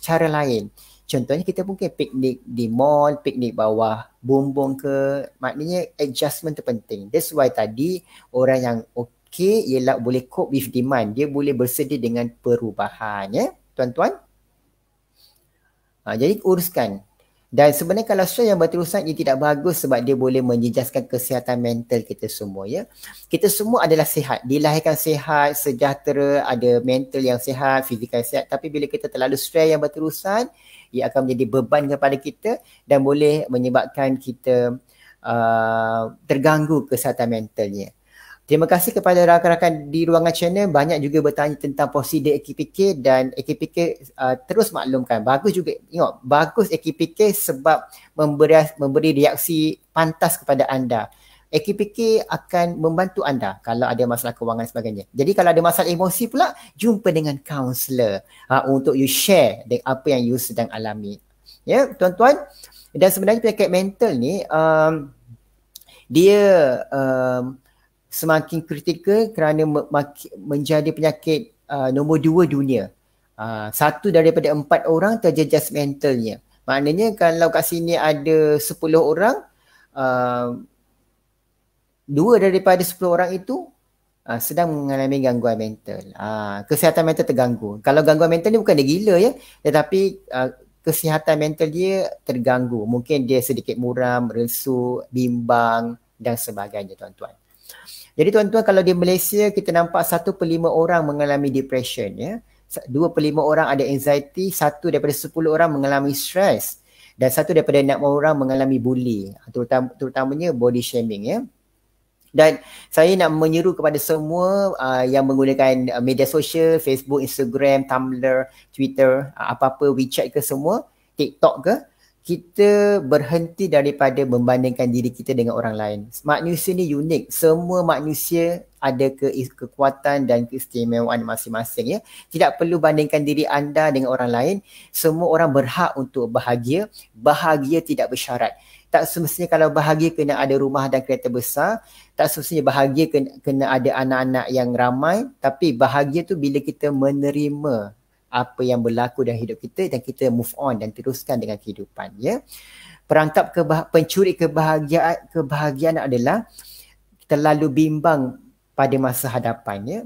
cara lain? Contohnya kita mungkin piknik di mall, piknik bawah bumbung ke, maknanya adjustment tu penting. That's why tadi orang yang okey ialah boleh cope with demand. Dia boleh bersedia dengan perubahan ya, tuan-tuan. Jadi uruskan. Dan sebenarnya kalau stres yang berterusan ia tidak bagus sebab dia boleh menjejaskan kesihatan mental kita semua ya. Kita semua adalah sihat, dilahirkan sihat, sejahtera, ada mental yang sihat, fizikal sihat. Tapi bila kita terlalu stres yang berterusan, ia akan menjadi beban kepada kita dan boleh menyebabkan kita terganggu kesihatan mentalnya. Terima kasih kepada rakan-rakan di ruangan channel, banyak juga bertanya tentang prosedur AKPK dan AKPK terus maklumkan. Bagus juga, tengok, bagus AKPK sebab memberi reaksi pantas kepada anda. AKPK akan membantu anda kalau ada masalah kewangan dan sebagainya. Jadi kalau ada masalah emosi pula, jumpa dengan kaunselor untuk you share dengan apa yang you sedang alami. Ya, tuan-tuan. Dan sebenarnya penyakit mental ni, dia semakin kritikal kerana menjadi penyakit nombor 2 dunia. 1 daripada 4 orang terjejas mentalnya. Maknanya kalau kat sini ada 10 orang, 2 daripada 10 orang itu sedang mengalami gangguan mental. Kesihatan mental terganggu. Kalau gangguan mental ni bukan dia gila ya, tetapi kesihatan mental dia terganggu. Mungkin dia sedikit muram, resu, bimbang dan sebagainya tuan-tuan. Jadi tuan-tuan, kalau di Malaysia kita nampak 1/5 orang mengalami depression ya. 2/5 orang ada anxiety, 1 daripada 10 orang mengalami stres dan 1 daripada 6 orang mengalami bully, terutamanya body shaming ya. Dan saya nak menyeru kepada semua yang menggunakan media sosial, Facebook, Instagram, Tumblr, Twitter, apa-apa, WeChat ke semua, TikTok ke, kita berhenti daripada membandingkan diri kita dengan orang lain. Manusia ni unik. Semua manusia ada kekuatan dan keistimewaan masing-masing ya. Tidak perlu bandingkan diri anda dengan orang lain. Semua orang berhak untuk bahagia. Bahagia tidak bersyarat. Tak semestinya kalau bahagia kena ada rumah dan kereta besar. Tak semestinya bahagia kena ada anak-anak yang ramai. Tapi bahagia tu bila kita menerima apa yang berlaku dalam hidup kita dan kita move on dan teruskan dengan kehidupan ya. Perangkap pencuri kebahagiaan adalah terlalu bimbang pada masa hadapan ya.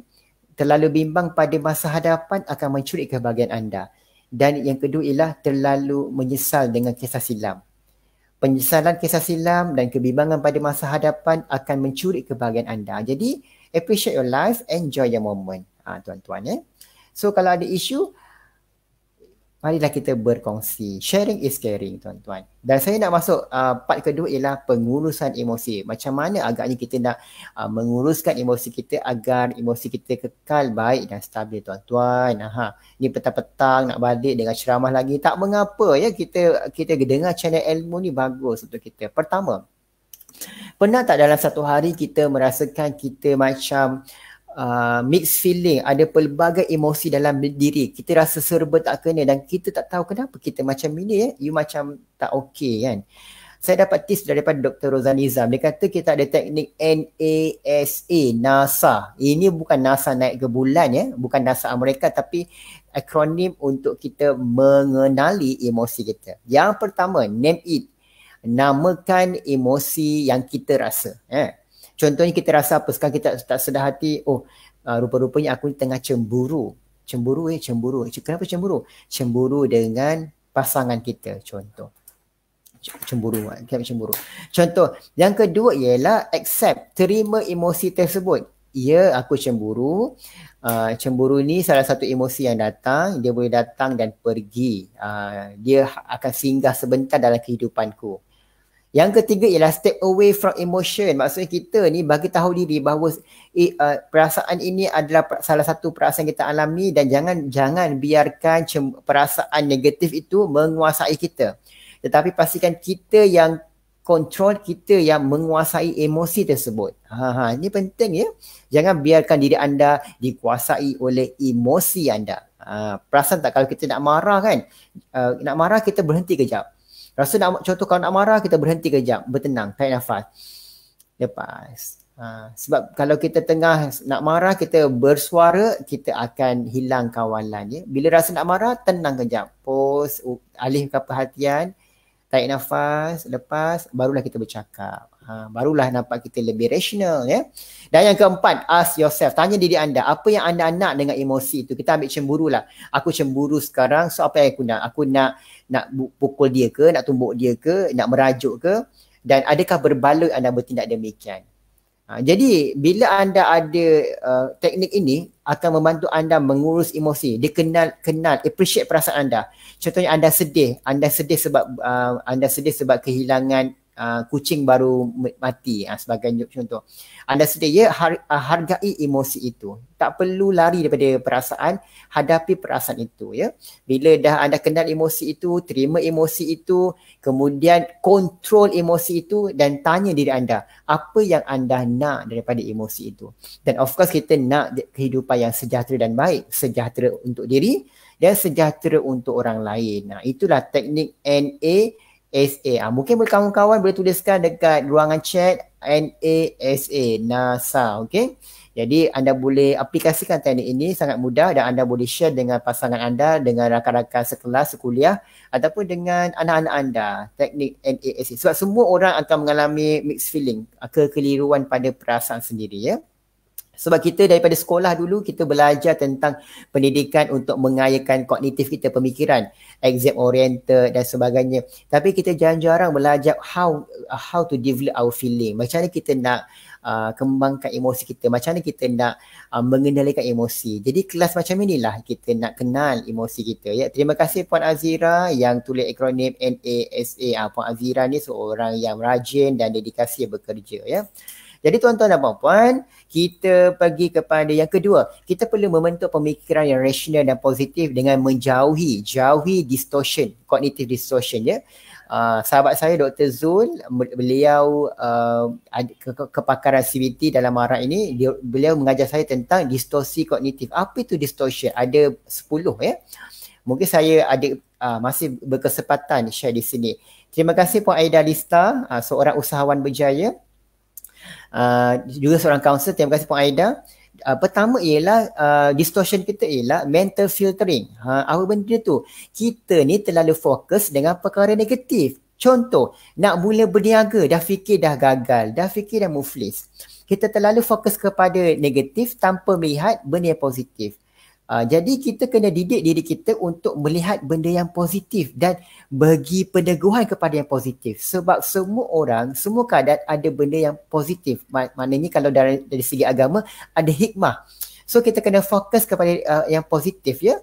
Terlalu bimbang pada masa hadapan akan mencuri kebahagiaan anda. Dan yang kedua ialah terlalu menyesal dengan kisah silam. Penyesalan kisah silam dan kebimbangan pada masa hadapan akan mencuri kebahagiaan anda. Jadi appreciate your life, enjoy your moment. Tuan-tuan ya. So kalau ada isu, marilah kita berkongsi. Sharing is caring tuan-tuan. Dan saya nak masuk part kedua ialah pengurusan emosi. Macam mana agaknya kita nak menguruskan emosi kita agar emosi kita kekal baik dan stabil tuan-tuan. Ni petang-petang nak balik dengan ceramah lagi. Tak mengapa ya, kita dengar channel ilmu ni bagus untuk kita. Pertama, pernah tak dalam satu hari kita merasakan kita macam mixed feeling, ada pelbagai emosi dalam diri. Kita rasa serba tak kena dan kita tak tahu kenapa kita macam ini ya. You macam tak okey kan. Saya dapat tips daripada Dr. Rozan Nizam. Dia kata kita ada teknik NASA, NASA. Ini bukan NASA naik ke bulan ya, bukan NASA Amerika, tapi akronim untuk kita mengenali emosi kita. Yang pertama, name it. Namakan emosi yang kita rasa. Contohnya kita rasa apa? Sekarang kita tak sedar hati, rupa-rupanya aku ni tengah cemburu. Cemburu. Kenapa cemburu? Cemburu dengan pasangan kita, contoh. Cemburu. Contoh, yang kedua ialah accept, terima emosi tersebut. Ya, aku cemburu. Cemburu ni salah satu emosi yang datang, dia boleh datang dan pergi. Dia akan singgah sebentar dalam kehidupanku. Yang ketiga ialah step away from emotion. Maksudnya kita ni bagi tahu diri bahawa perasaan ini adalah salah satu perasaan kita alami dan jangan biarkan perasaan negatif itu menguasai kita. Tetapi pastikan kita yang kontrol, kita yang menguasai emosi tersebut. Ini penting ya. Jangan biarkan diri anda dikuasai oleh emosi anda. Perasan tak kalau kita nak marah kan? Nak marah kita berhenti kejap. Contoh kalau nak marah kita berhenti kejap, bertenang, tarik nafas. Lepas. Sebab kalau kita tengah nak marah, kita bersuara, kita akan hilang kawalan ya. Bila rasa nak marah, tenang kejap. Pause, alihkan perhatian. Tarik nafas, lepas barulah kita bercakap. Barulah nampak kita lebih rasional ya. Dan yang keempat, ask yourself, tanya diri anda, apa yang anda nak dengan emosi itu? Kita ambil cemburu lah. Aku cemburu sekarang, so apa yang aku nak? Aku nak pukul dia ke, nak tumbuk dia ke, nak merajuk ke? Dan adakah berbaloi anda bertindak demikian? Jadi bila anda ada teknik ini akan membantu anda mengurus emosi. Dia kenal appreciate perasaan anda. Contohnya anda sedih sebab kehilangan kucing baru mati sebagai contoh. Anda sedih, hargai emosi itu. Tak perlu lari daripada perasaan, hadapi perasaan itu ya. Bila dah anda kenal emosi itu, terima emosi itu, kemudian kontrol emosi itu dan tanya diri anda, apa yang anda nak daripada emosi itu. Dan of course kita nak kehidupan yang sejahtera dan baik, sejahtera untuk diri dan sejahtera untuk orang lain. Itulah teknik NASA. Mungkin kawan-kawan boleh tuliskan dekat ruangan chat NASA, okey? Jadi anda boleh aplikasikan teknik ini, sangat mudah, dan anda boleh share dengan pasangan anda, dengan rakan-rakan sekelas, sekuliah ataupun dengan anak-anak anda, teknik NASA. Sebab semua orang akan mengalami mixed feeling, kekeliruan pada perasaan sendiri ya. Sebab kita daripada sekolah dulu kita belajar tentang pendidikan untuk mengayakan kognitif kita, pemikiran, exam oriented dan sebagainya. Tapi kita jarang-jarang belajar how to develop our feeling. Macam mana kita nak kembangkan emosi kita, macam mana kita nak mengendalikan emosi. Jadi kelas macam inilah kita nak kenal emosi kita ya. Terima kasih Puan Azira yang tulis akronim NASA. Puan Azira ni seorang yang rajin dan dedikasi bekerja ya. Jadi tuan-tuan dan puan-puan, kita pergi kepada yang kedua. Kita perlu membentuk pemikiran yang rasional dan positif dengan jauhi distortion, cognitive distortion ya. Sahabat saya Dr. Zul, beliau kepakaran CBT dalam arah ini, beliau mengajar saya tentang distorsi kognitif. Apa itu distortion? Ada 10 ya. Mungkin saya ada masih berkesempatan share di sini. Terima kasih Puan Aida Lista, seorang usahawan berjaya. Juga seorang kaunselor. Terima kasih Puan Aida. Pertama ialah distortion kita ialah mental filtering. Apa benda tu? Kita ni terlalu fokus dengan perkara negatif. Contoh, nak mula berniaga, dah fikir dah gagal, dah fikir dah muflis. Kita terlalu fokus kepada negatif tanpa melihat benda yang positif. Jadi kita kena didik diri kita untuk melihat benda yang positif dan bagi peneguhan kepada yang positif. Sebab semua orang, semua keadaan ada benda yang positif. Maknanya kalau dari segi agama ada hikmah. So kita kena fokus kepada yang positif ya.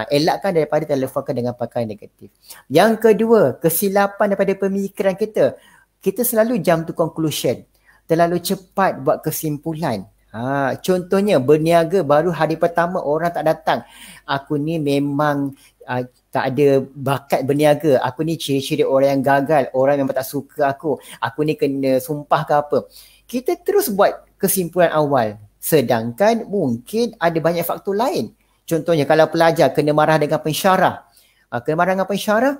Elakkan daripada terlalu fokus dengan perkara negatif. Yang kedua, kesilapan daripada pemikiran kita. Kita selalu jump to conclusion. Terlalu cepat buat kesimpulan. Contohnya berniaga baru hari pertama orang tak datang. Aku ni memang tak ada bakat berniaga. Aku ni ciri-ciri orang yang gagal. Orang memang tak suka aku. Aku ni kena sumpah ke apa. Kita terus buat kesimpulan awal. Sedangkan mungkin ada banyak faktor lain. Contohnya kalau pelajar kena marah dengan pensyarah. Kena marah dengan pensyarah,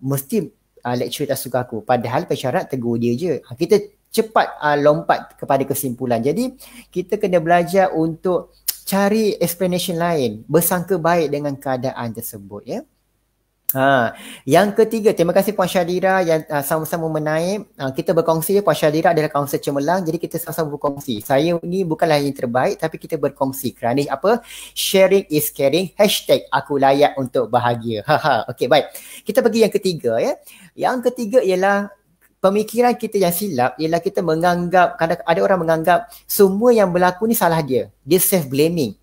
mesti lecturer tak suka aku. Padahal pesyarat tegur dia je. Kita cepat lompat kepada kesimpulan. Jadi kita kena belajar untuk cari explanation lain, bersangka baik dengan keadaan tersebut, ya. Yang ketiga, terima kasih Puan Syadira yang sama-sama menaip. Kita berkongsi, Puan Syadira adalah kaunselor cemerlang, jadi kita sama-sama berkongsi. Saya ni bukanlah yang terbaik, tapi kita berkongsi kerana apa? Sharing is caring. #aku layak untuk bahagia. Okey, baik. Kita pergi yang ketiga, ya. Yang ketiga ialah pemikiran kita yang silap ialah kita menganggap, kadang ada orang menganggap semua yang berlaku ni salah dia. Dia self-blaming.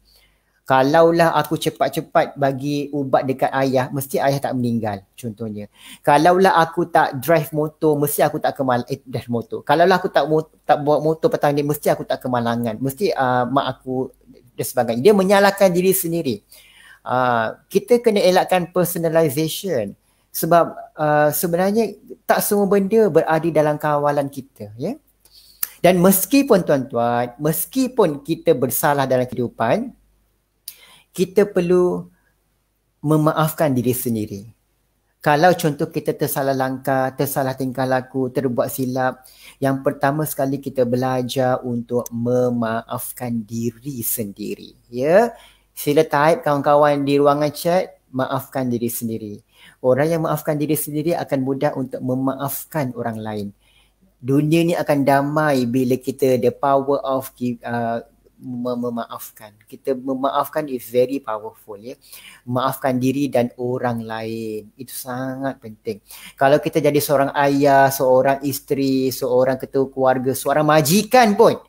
Kalaulah aku cepat-cepat bagi ubat dekat ayah, mesti ayah tak meninggal, contohnya. Kalaulah aku tak drive motor, mesti aku tak drive motor. Kalaulah aku tak bawa motor petang ni, mesti aku tak kemalangan. Mesti mak aku dan sebagainya. Dia menyalahkan diri sendiri. Kita kena elakkan personalization. Sebab sebenarnya tak semua benda berada dalam kawalan kita, ya. Dan meskipun tuan-tuan, meskipun kita bersalah dalam kehidupan, kita perlu memaafkan diri sendiri. Kalau contoh kita tersalah langkah, tersalah tingkah laku, terbuat silap, yang pertama sekali kita belajar untuk memaafkan diri sendiri, ya. Sila type kawan-kawan di ruangan chat, maafkan diri sendiri. Orang yang maafkan diri sendiri akan mudah untuk memaafkan orang lain. Dunia ni akan damai bila kita the power of memaafkan. Kita memaafkan is very powerful, ya. Maafkan diri dan orang lain. Itu sangat penting. Kalau kita jadi seorang ayah, seorang isteri, seorang ketua keluarga, seorang majikan pun,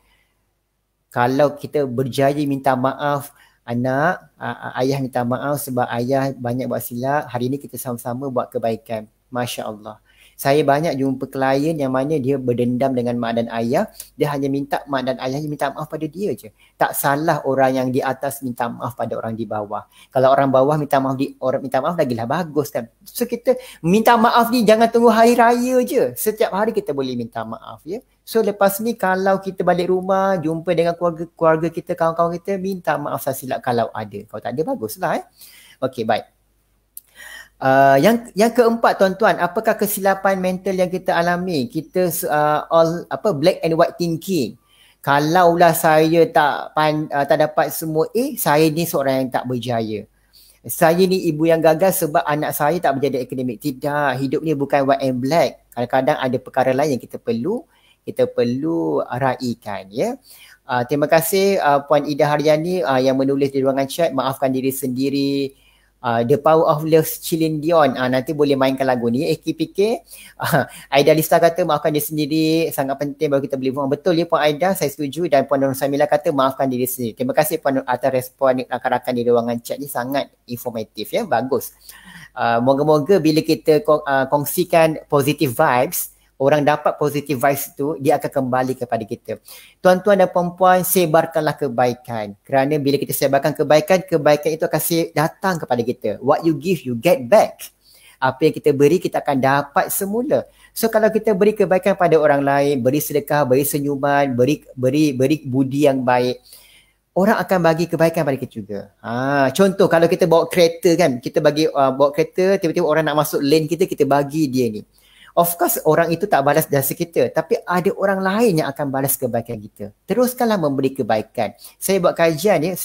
kalau kita berjaya minta maaf, anak, ayah minta maaf sebab ayah banyak buat silap, hari ni kita sama-sama buat kebaikan. Masya Allah. Saya banyak jumpa klien yang mana dia berdendam dengan mak dan ayah, dia hanya minta mak dan ayahnya minta maaf pada dia je. Tak salah orang yang di atas minta maaf pada orang di bawah. Kalau orang bawah minta maaf orang minta maaf lagilah bagus, kan. So kita minta maaf ni jangan tunggu hari raya je. Setiap hari kita boleh minta maaf, ya. So lepas ni kalau kita balik rumah, jumpa dengan keluarga kita, kawan-kawan kita, minta maaf silap kalau ada. Kalau tak ada, baguslah, Okey, baik. Yang keempat tuan-tuan, apakah kesilapan mental yang kita alami? Kita black and white thinking. Kalaulah saya tak dapat semua A, saya ni seorang yang tak berjaya. Saya ni ibu yang gagal sebab anak saya tak berjaya akademik. Tidak, hidup ni bukan white and black. Kadang-kadang ada perkara lain yang kita perlu raikan, ya. Terima kasih Puan Ida Haryani yang menulis di ruangan chat, maafkan diri sendiri. The Power of Love, Celine Dion. Nanti boleh mainkan lagu ni, AKPK. Aida Lista kata maafkan diri sendiri, sangat penting baru kita boleh move on. Betul ya Puan Aida, saya setuju. Dan Puan Nur Samila kata maafkan diri sendiri. Terima kasih Puan Nur atas respon rakan-rakan di ruangan chat ni, sangat informatif, ya. Bagus. Moga-moga bila kita kongsikan positive vibes, orang dapat positive vibes tu, dia akan kembali kepada kita. Tuan-tuan dan puan-puan, sebarkanlah kebaikan. Kerana bila kita sebarkan kebaikan, kebaikan itu akan datang kepada kita. What you give, you get back. Apa yang kita beri, kita akan dapat semula. So kalau kita beri kebaikan pada orang lain, beri sedekah, beri senyuman, beri budi yang baik, orang akan bagi kebaikan pada kita juga. Contoh kalau kita bawa kereta, kan, kita bagi bawa kereta, tiba-tiba orang nak masuk lane kita bagi dia ni. Of course orang itu tak balas jasa kita, tapi ada orang lain yang akan balas kebaikan kita. Teruskanlah memberi kebaikan. Saya buat kajian, ya,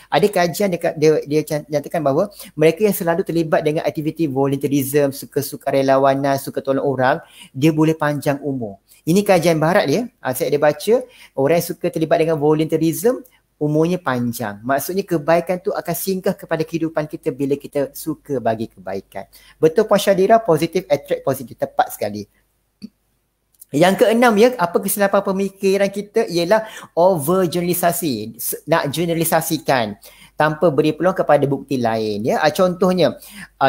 ada kajian dia nyatakan bahawa mereka yang selalu terlibat dengan aktiviti volunteerism, suka relawanan, suka tolong orang, dia boleh panjang umur. Ini kajian barat dia. Saya ada baca, orang yang suka terlibat dengan volunteerism umurnya panjang. Maksudnya kebaikan tu akan singgah kepada kehidupan kita bila kita suka bagi kebaikan. Betul Puan Syadira, positif attract positif. Tepat sekali. Yang keenam, ya, apa kesilapan pemikiran kita ialah overgeneralisasi. Nak generalisasikan tanpa beri peluang kepada bukti lain, ya. Contohnya,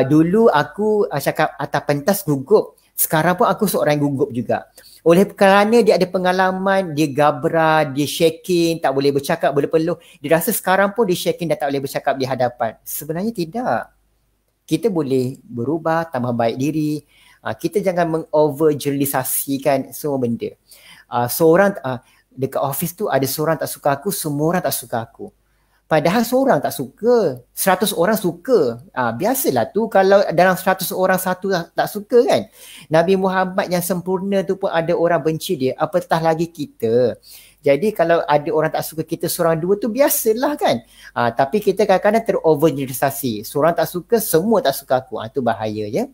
dulu aku cakap atas pentas gugup. Sekarang pun aku seorang yang gugup juga. Oleh kerana dia ada pengalaman, dia gabra, dia shaking, tak boleh bercakap, boleh peluh. Dia rasa sekarang pun dia shaking dan tak boleh bercakap di hadapan. Sebenarnya tidak. Kita boleh berubah, tambah baik diri. Kita jangan mengovergeneralisasikan semua benda. Seorang dekat office tu ada seorang tak suka aku, semua orang tak suka aku. Padahal seorang tak suka, 100 orang suka. Biasalah tu kalau dalam 100 orang satu tak suka kan. Nabi Muhammad yang sempurna tu pun ada orang benci dia, apatah lagi kita. Jadi kalau ada orang tak suka kita seorang dua tu biasalah kan. Tapi kita kadang-kadang terovergeneralisasi. Seorang tak suka, semua tak suka aku. Itu bahaya ya.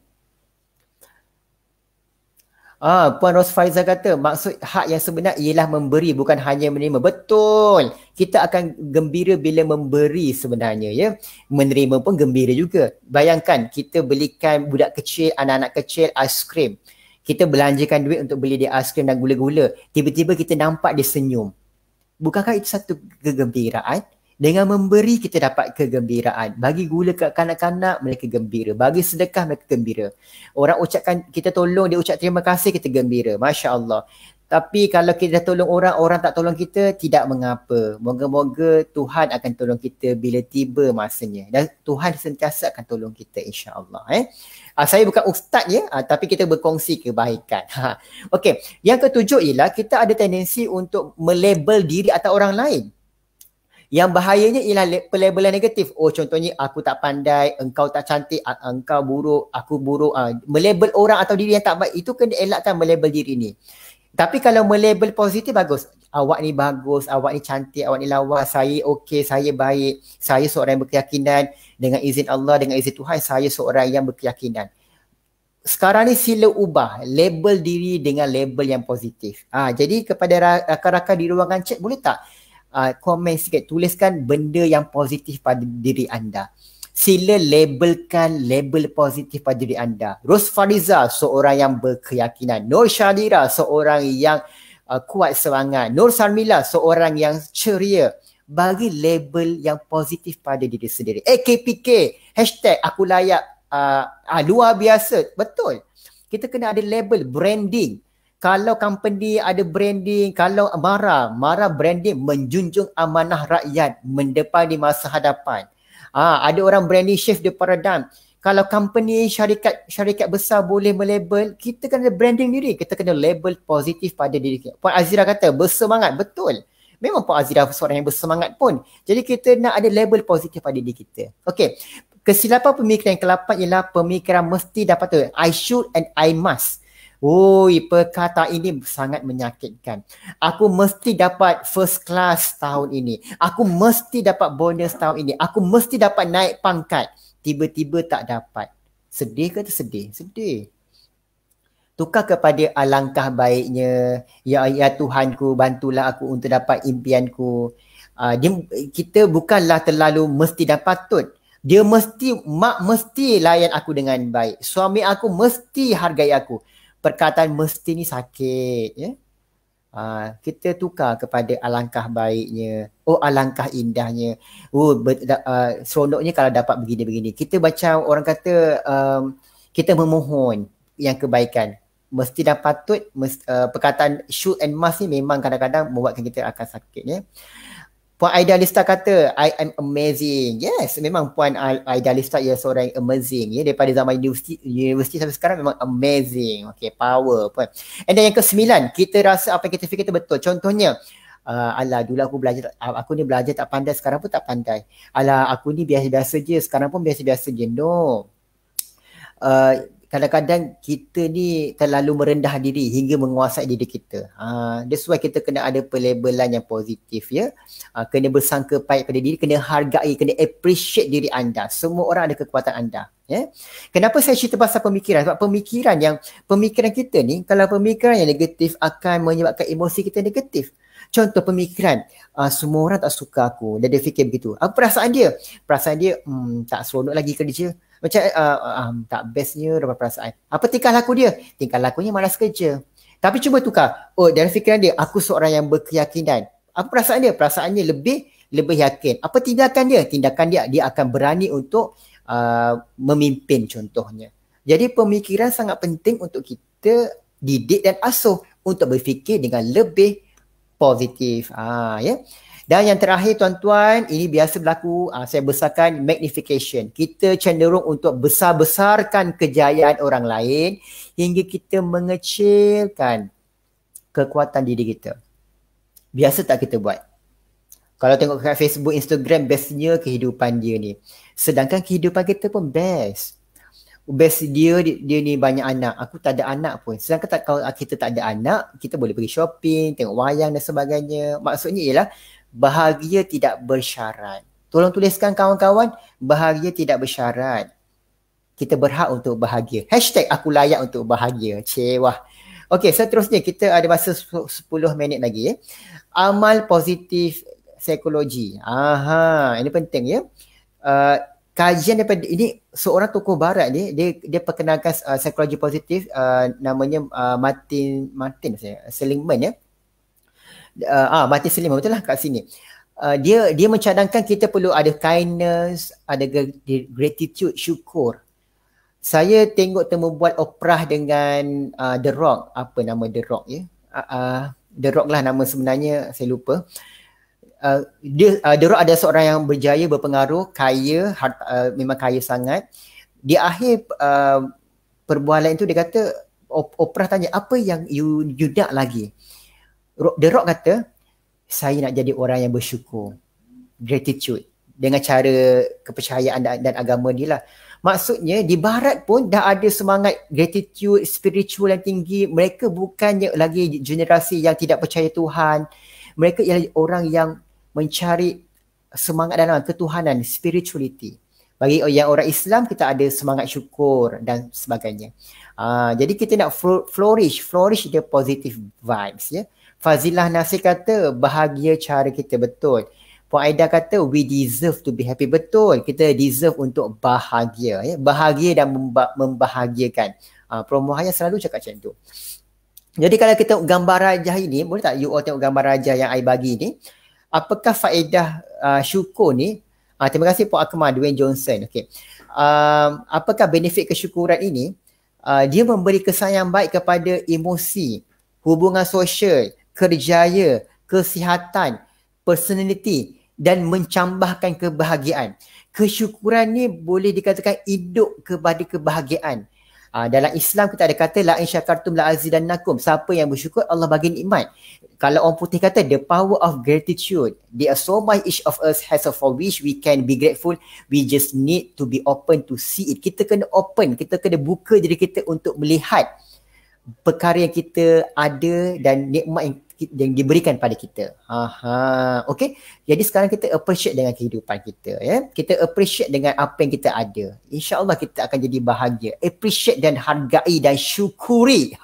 Puan Rosfaiza kata maksud hak yang sebenar ialah memberi, bukan hanya menerima. Betul. Kita akan gembira bila memberi sebenarnya ya. Menerima pun gembira juga. Bayangkan kita belikan budak kecil, anak-anak kecil aiskrim. Kita belanjakan duit untuk beli dia aiskrim dan gula-gula. Tiba-tiba kita nampak dia senyum. Bukankah itu satu kegembiraan? Dengan memberi kita dapat kegembiraan. Bagi gula ke kanak-kanak, mereka gembira. Bagi sedekah, mereka gembira. Orang ucapkan kita tolong, dia ucap terima kasih, kita gembira. Masya Allah. Tapi kalau kita dah tolong orang, orang tak tolong kita, tidak mengapa. Moga-moga Tuhan akan tolong kita bila tiba masanya. Dan Tuhan sentiasa akan tolong kita insya-Allah. Saya bukan ustaz ya, tapi kita berkongsi kebaikan. Okey, yang ketujuh ialah kita ada tendensi untuk melabel diri atau orang lain. Yang bahayanya ialah pelabelan negatif. Oh contohnya aku tak pandai, engkau tak cantik, engkau buruk, aku buruk. Melabel orang atau diri yang tak baik, itu kena elakkan melabel diri ni. Tapi kalau melabel positif bagus. Awak ni bagus, awak ni cantik, awak ni lawa, saya okey, saya baik, saya seorang yang berkeyakinan. Dengan izin Allah, dengan izin Tuhan, saya seorang yang berkeyakinan. Sekarang ni sila ubah label diri dengan label yang positif. Jadi kepada rakan-rakan di ruangan chat, boleh tak komen sikit, tuliskan benda yang positif pada diri anda. Sila labelkan label positif pada diri anda. Ros Fariza, seorang yang berkeyakinan. Nur Syadira, seorang yang kuat semangat. Nur Sarmila, seorang yang ceria. Bagi label yang positif pada diri sendiri. AKPK, hashtag aku layak, luar biasa. Betul. Kita kena ada label branding. Kalau company ada branding, kalau Mara branding menjunjung amanah rakyat, mendepan di masa hadapan. Ada orang branding shift the paradigm. Kalau company syarikat besar boleh melabel, kita kena branding diri, kita kena label positif pada diri kita. Puan Azira kata bersemangat, betul. Memang Puan Azira seorang yang bersemangat pun. Jadi kita nak ada label positif pada diri kita. Okey. Kesilapan pemikiran yang ke-8 ialah pemikiran mesti dapat tu. I should and I must. Perkataan ini sangat menyakitkan. Aku mesti dapat first class tahun ini. Aku mesti dapat bonus tahun ini. Aku mesti dapat naik pangkat. Tiba-tiba tak dapat. Sedih ke sedih? Sedih. Tukar kepada alangkah baiknya. Ya Tuhanku, bantulah aku untuk dapat impianku. Kita bukanlah terlalu mesti dan patut. Dia mesti, mak mesti layan aku dengan baik. Suami aku mesti hargai aku. Perkataan mesti ni sakit ya. Kita tukar kepada alangkah baiknya. Alangkah indahnya. Seronoknya kalau dapat begini-begini. Kita macam orang kata kita memohon yang kebaikan. Mesti dan patut, perkataan should and must ni memang kadang-kadang membuatkan kita akan sakit ya. Puan Aida Lista kata, I am amazing. Yes, memang Puan Aida Lista ia seorang yang amazing. Ya, daripada zaman universiti sampai sekarang memang amazing. Okay, power pun. And then yang ke-9, kita rasa apa yang kita fikir itu betul. Contohnya, alah dulu aku ni belajar tak pandai, sekarang pun tak pandai. Alah aku ni biasa-biasa je, sekarang pun biasa-biasa je. No. Kadang-kadang kita ni terlalu merendah diri hingga menguasai diri kita. That's why kita kena ada pelabelan yang positif ya. Kena bersangka baik pada diri, kena hargai, kena appreciate diri anda. Semua orang ada kekuatan anda. Ya. Kenapa saya cerita pasal pemikiran? Sebab pemikiran kita ni, kalau pemikiran yang negatif akan menyebabkan emosi kita negatif. Contoh pemikiran, semua orang tak suka aku. Dia fikir begitu. Apa perasaan dia? Perasaan dia, tak seronok lagi kerja. Macam tak bestnya dapat perasaan. Apa tingkah laku dia? Tingkah lakunya malas kerja. Tapi cuba tukar. Dalam fikiran dia, aku seorang yang berkeyakinan. Apa perasaan dia? Perasaannya lebih yakin. Apa tindakan dia? Tindakan dia akan berani untuk memimpin contohnya. Jadi pemikiran sangat penting untuk kita didik dan asuh untuk berfikir dengan lebih positif. Ya. Dan yang terakhir tuan-tuan, ini biasa berlaku, saya besarkan magnification. Kita cenderung untuk besar-besarkan kejayaan orang lain hingga kita mengecilkan kekuatan diri kita. Biasa tak kita buat? Kalau tengok kat Facebook, Instagram, bestnya kehidupan dia ni. Sedangkan kehidupan kita pun best. Best dia ni banyak anak. Aku tak ada anak pun. Sedangkan kalau kita tak ada anak, kita boleh pergi shopping, tengok wayang dan sebagainya. Maksudnya ialah bahagia tidak bersyarat. Tolong tuliskan kawan-kawan, bahagia tidak bersyarat. Kita berhak untuk bahagia. Hashtag aku layak untuk bahagia. Cewah. Okey, seterusnya kita ada masa 10 minit lagi. Amal positif psikologi. Ini penting ya. Kajian daripada ini seorang tokoh barat ni, dia perkenalkan psikologi positif, namanya Martin Seligman ya. Martin Seligman, betul lah kat sini. Dia mencadangkan kita perlu ada kindness, ada gratitude, syukur. Saya tengok temu buat operah dengan The Rock. Apa nama The Rock ya? The Rock lah nama sebenarnya, saya lupa. The Rock ada seorang yang berjaya, berpengaruh, kaya, memang kaya sangat. Di akhir perbualan itu dia kata, Oprah tanya, apa yang you nak lagi? The Rock kata, saya nak jadi orang yang bersyukur, gratitude, dengan cara kepercayaan dan agama dia lah. Maksudnya di barat pun dah ada semangat gratitude, spiritual yang tinggi. Mereka bukannya lagi generasi yang tidak percaya Tuhan. Mereka ialah orang yang mencari semangat dalam ketuhanan, spirituality. Bagi yang orang Islam, kita ada semangat syukur dan sebagainya. Jadi kita nak flourish the positive vibes ya. Fazilah Nasir kata bahagia cara kita, betul. Puan Aida kata we deserve to be happy, betul. Kita deserve untuk bahagia ya. Bahagia dan membahagiakan. Promo Haya selalu cakap macam tu. Jadi kalau kita gambar rajah ini, boleh tak you all tengok gambar rajah yang I bagi ni? Apakah faedah syukur ni? Terima kasih Puan Akmal, Dwayne Johnson. Okay. Apakah benefit kesyukuran ini? Dia memberi kesan yang baik kepada emosi, hubungan sosial, kerjaya, kesihatan, personality dan mencambahkan kebahagiaan. Kesyukuran ni boleh dikatakan hidup kepada kebahagiaan. Dalam Islam kita ada kata la in syakartum la azidannakum. Siapa yang bersyukur Allah bagi nikmat. Kalau orang putih kata the power of gratitude. There are so much each of us has for which we can be grateful. We just need to be open to see it. Kita kena open, kita kena buka diri kita untuk melihat perkara yang kita ada dan nikmat yang diberikan pada kita. Okay. Jadi sekarang kita appreciate dengan kehidupan kita ya. Kita appreciate dengan apa yang kita ada. InsyaAllah kita akan jadi bahagia. Appreciate dan hargai dan syukuri.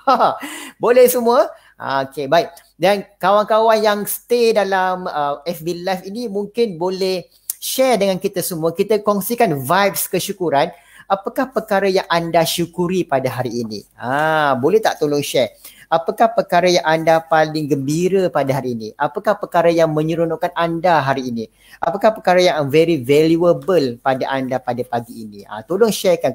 Boleh semua? Okay, baik. Dan kawan-kawan yang stay dalam FB Live ini mungkin boleh share dengan kita semua. Kita kongsikan vibes kesyukuran. Apakah perkara yang anda syukuri pada hari ini? Boleh tak tolong share? Apakah perkara yang anda paling gembira pada hari ini? Apakah perkara yang menyeronokkan anda hari ini? Apakah perkara yang very valuable pada anda pada pagi ini? Tolong sharekan.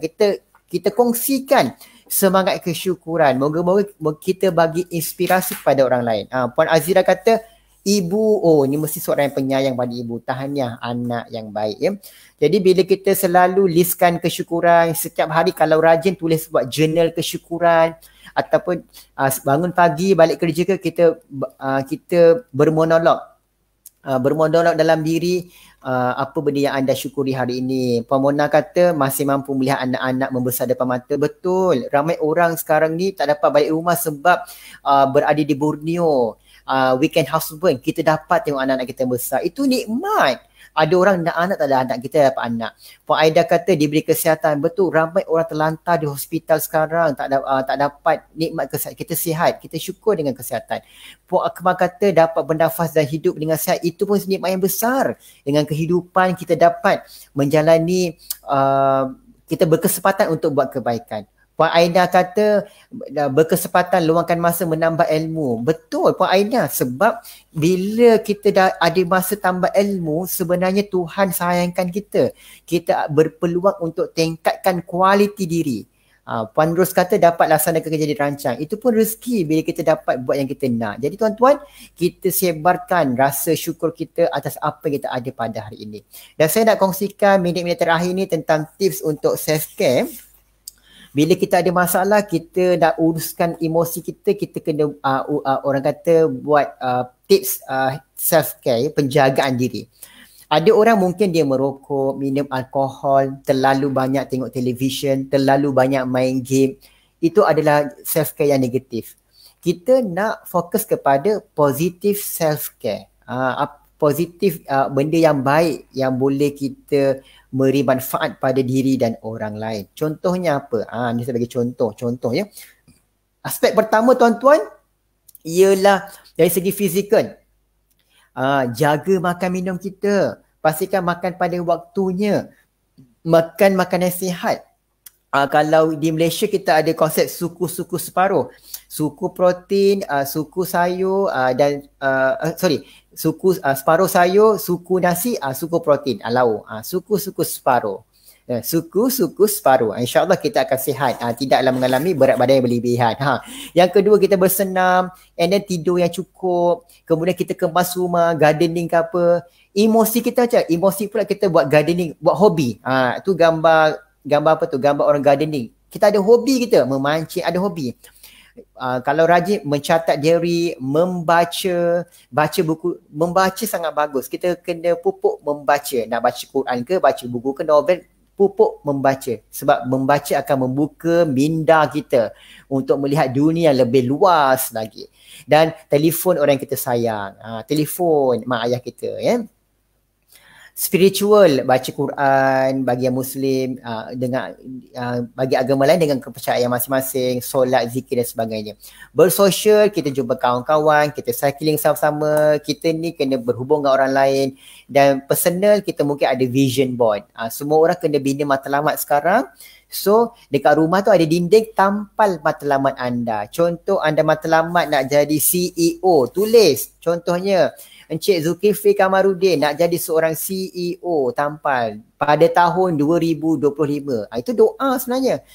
Kita kongsikan semangat kesyukuran. Moga-moga kita bagi inspirasi kepada orang lain. Puan Azira kata, ibu, ni mesti seorang yang penyayang pada ibu. Tahniah anak yang baik ya. Jadi bila kita selalu listkan kesyukuran setiap hari, kalau rajin tulis buat journal kesyukuran, ataupun bangun pagi balik kerja kita bermonolog dalam diri, apa benda yang anda syukuri hari ini. Puan Mona kata masih mampu melihat anak-anak membesar depan mata. Betul, ramai orang sekarang ni tak dapat balik rumah sebab berada di Borneo, weekend houseburn. Kita dapat tengok anak-anak kita besar, itu nikmat. Ada orang nak anak, tak ada anak, kita dapat anak. Puan Aida kata diberi kesihatan. Betul, ramai orang terlantar di hospital sekarang, tak dapat nikmat kesihatan. Kita sihat, kita syukur dengan kesihatan. Puan Akmal kata dapat bernafas dan hidup dengan sihat. Itu pun nikmat yang besar. Dengan kehidupan kita dapat menjalani, kita berkesempatan untuk buat kebaikan. Puan Aina kata berkesempatan luangkan masa menambah ilmu. Betul Puan Aina, sebab bila kita dah ada masa tambah ilmu, sebenarnya Tuhan sayangkan kita. Kita berpeluang untuk tingkatkan kualiti diri. Puan Ros kata dapat laksanakan kerja dirancang. Itu pun rezeki bila kita dapat buat yang kita nak. Jadi tuan-tuan, kita sebarkan rasa syukur kita atas apa yang kita ada pada hari ini. Dan saya nak kongsikan minit-minit terakhir ni tentang tips untuk self-care. Bila kita ada masalah, kita nak uruskan emosi kita, kita kena orang kata buat tips self-care, penjagaan diri. Ada orang mungkin dia merokok, minum alkohol, terlalu banyak tengok televisyen, terlalu banyak main game. Itu adalah self-care yang negatif. Kita nak fokus kepada positive self-care. Positif, benda yang baik yang boleh kita beri manfaat pada diri dan orang lain. Contohnya apa? Ni saya bagi contoh ya. Aspek pertama tuan-tuan ialah dari segi fizikal. Jaga makan minum kita. Pastikan makan pada waktunya. Makan makanan sihat. Kalau di Malaysia kita ada konsep suku-suku separuh. Suku protein, suku sayur dan suku separuh sayur, suku nasi, suku protein, lauk. Suku-suku separuh. Suku-suku separuh. InsyaAllah kita akan sihat. Tidaklah mengalami berat badan yang berlebihan. Yang kedua, kita bersenam and then tidur yang cukup. Kemudian kita kemas rumah, gardening ke apa. Emosi kita macam, emosi pula kita buat gardening, buat hobi. Tu gambar apa tu? Gambar orang gardening. Kita ada hobi kita, memancing, ada hobi. Kalau rajin mencatat diary, baca buku, membaca sangat bagus. Kita kena pupuk membaca. Nak baca Quran ke, baca buku ke, novel, pupuk membaca. Sebab membaca akan membuka minda kita untuk melihat dunia yang lebih luas lagi. Dan telefon orang yang kita sayang. Telefon mak ayah kita, ya. Spiritual, baca Quran bagi yang Muslim, dengan bagi agama lain dengan kepercayaan masing-masing, solat, zikir dan sebagainya. Bersosial, kita jumpa kawan-kawan, kita cycling sama-sama, kita ni kena berhubung dengan orang lain. Dan personal, kita mungkin ada vision board. Semua orang kena bina matlamat sekarang. So, dekat rumah tu ada dinding, tampal matlamat anda. Contoh, anda matlamat nak jadi CEO, tulis. Contohnya, Encik Zulkifli Kamarudin nak jadi seorang CEO, tampal pada tahun 2025. Itu doa sebenarnya.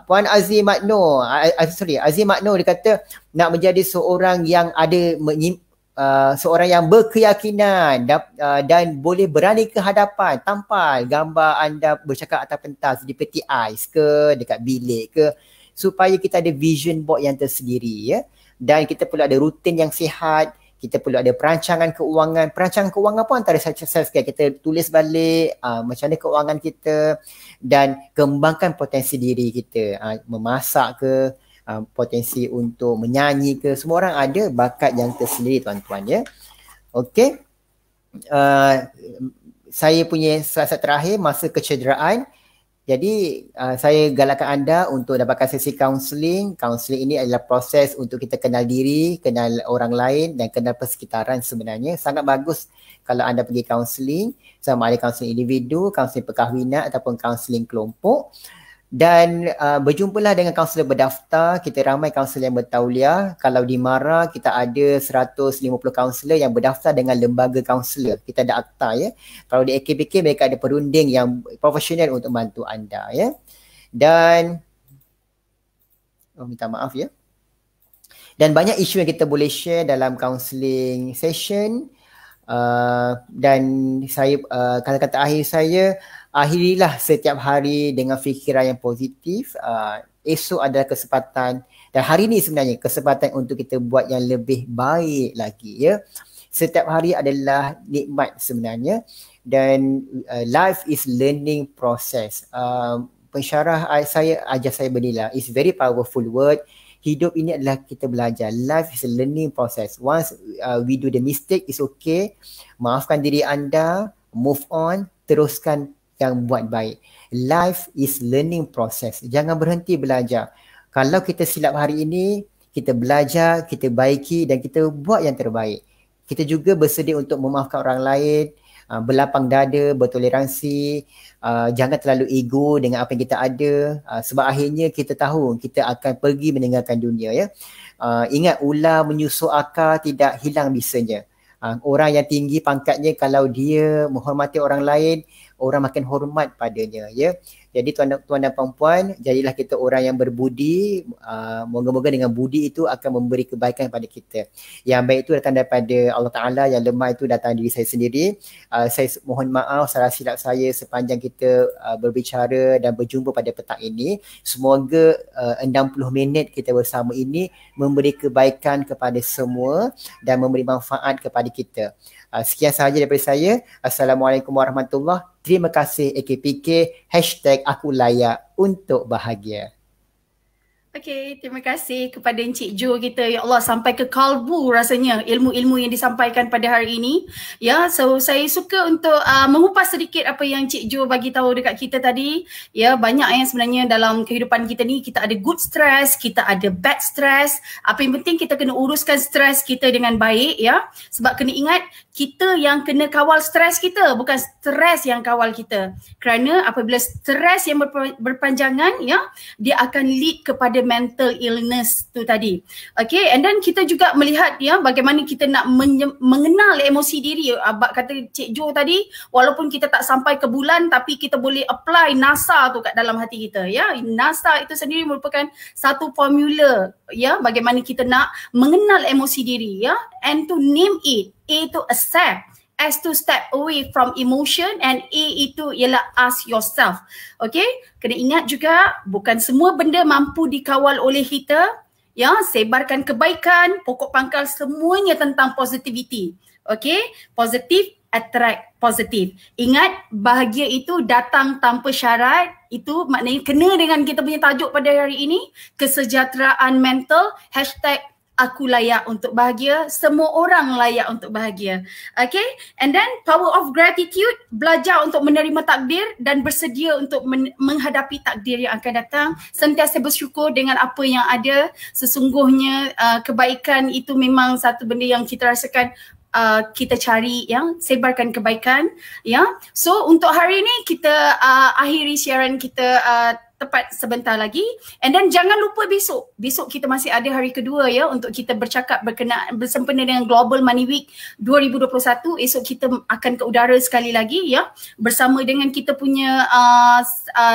Puan Azim Makno, Azim Makno dia kata nak menjadi seorang yang ada seorang yang berkeyakinan dan boleh berani ke hadapan. Tampal gambar anda bercakap atas pentas di peti ais ke, dekat bilik ke, supaya kita ada vision board yang tersendiri, ya. Dan kita perlu ada rutin yang sihat. Kita perlu ada perancangan keuangan. Perancangan keuangan pun antara self-care. Kita tulis balik macam mana keuangan kita dan kembangkan potensi diri kita. Memasak ke, potensi untuk menyanyi ke. Semua orang ada bakat yang tersendiri, tuan-tuan, ya. Okey. Saya punya slide terakhir, masa kecederaan. Jadi saya galakkan anda untuk dapatkan sesi kaunseling. Kaunseling ini adalah proses untuk kita kenal diri, kenal orang lain dan kenal persekitaran sebenarnya. Sangat bagus kalau anda pergi kaunseling, sama ada kaunseling individu, kaunseling perkahwinan ataupun kaunseling kelompok. Dan berjumpalah dengan kaunselor berdaftar. Kita ramai kaunselor yang bertauliah. Kalau di MARA kita ada 150 kaunselor yang berdaftar dengan lembaga kaunselor. Kita ada akta, ya. Kalau di AKPK mereka ada perunding yang profesional untuk bantu anda, ya. Dan minta maaf, ya. Dan banyak isu yang kita boleh share dalam kaunseling session. Dan saya kata-kata akhir saya, akhirilah setiap hari dengan fikiran yang positif. Esok adalah kesempatan, dan hari ini sebenarnya kesempatan untuk kita buat yang lebih baik lagi, ya. Setiap hari adalah nikmat sebenarnya, dan life is learning process. Pensyarah saya ajar saya bernilai, it's very powerful word. Hidup ini adalah kita belajar. Life is a learning process. Once we do the mistake, it's okay. Maafkan diri anda, move on, teruskan yang buat baik. Life is learning process. Jangan berhenti belajar. Kalau kita silap hari ini, kita belajar, kita baiki dan kita buat yang terbaik. Kita juga bersedia untuk memaafkan orang lain, berlapang dada, bertoleransi, jangan terlalu ego dengan apa yang kita ada, sebab akhirnya kita tahu kita akan pergi meninggalkan dunia, ya. Ingat, ular menyusuk akar tidak hilang bisanya. Orang yang tinggi pangkatnya, kalau dia menghormati orang lain, orang makin hormat padanya, ya. Jadi tuan dan puan-puan, jadilah kita orang yang berbudi. Moga-moga dengan budi itu akan memberi kebaikan kepada kita. Yang baik itu datang daripada Allah Ta'ala, yang lemah itu datang diri saya sendiri. Saya mohon maaf salah silap saya sepanjang kita berbicara dan berjumpa pada petang ini. Semoga 60 minit kita bersama ini memberi kebaikan kepada semua dan memberi manfaat kepada kita. Sekian sahaja daripada saya. Assalamualaikum warahmatullahi wabarakatuh. Terima kasih AKPK. #Aku layak untuk bahagia. Okey, terima kasih kepada Encik Jo kita. Ya Allah, sampai ke kalbu rasanya ilmu-ilmu yang disampaikan pada hari ini. Ya, so saya suka untuk mengupas sedikit apa yang Encik Jo bagi tahu dekat kita tadi. Ya, banyak yang sebenarnya dalam kehidupan kita ni, kita ada good stress, kita ada bad stress. Apa yang penting kita kena uruskan stres kita dengan baik, ya. Sebab kena ingat, kita yang kena kawal stres kita, bukan stres yang kawal kita. Kerana apabila stres yang berpanjangan, ya, dia akan lead kepada mental illness tu tadi. Okay, and then kita juga melihat, ya, bagaimana kita nak mengenal emosi diri. Abang kata Cik Jo tadi, walaupun kita tak sampai ke bulan, tapi kita boleh apply NASA tu kat dalam hati kita, ya. NASA itu sendiri merupakan satu formula, ya, bagaimana kita nak mengenal emosi diri, ya. And to name it. A to accept, S to step away from emotion, and A itu ialah ask yourself. Okay, kena ingat juga bukan semua benda mampu dikawal oleh kita. Ya, sebarkan kebaikan, pokok pangkal semuanya tentang positivity. Okay, positif attract positif. Ingat, bahagia itu datang tanpa syarat. Itu maknanya kena dengan kita punya tajuk pada hari ini, kesejahteraan mental, #Aku layak untuk bahagia. Semua orang layak untuk bahagia. Okay. And then power of gratitude. Belajar untuk menerima takdir dan bersedia untuk menghadapi takdir yang akan datang. Sentiasa bersyukur dengan apa yang ada. Sesungguhnya kebaikan itu memang satu benda yang kita rasakan kita cari, yang sebarkan kebaikan, ya. So untuk hari ini kita akhiri siaran kita tepat sebentar lagi, and then jangan lupa besok kita masih ada hari kedua, ya, untuk kita bercakap bersempena dengan Global Money Week 2021. Esok kita akan ke udara sekali lagi, ya, bersama dengan kita punya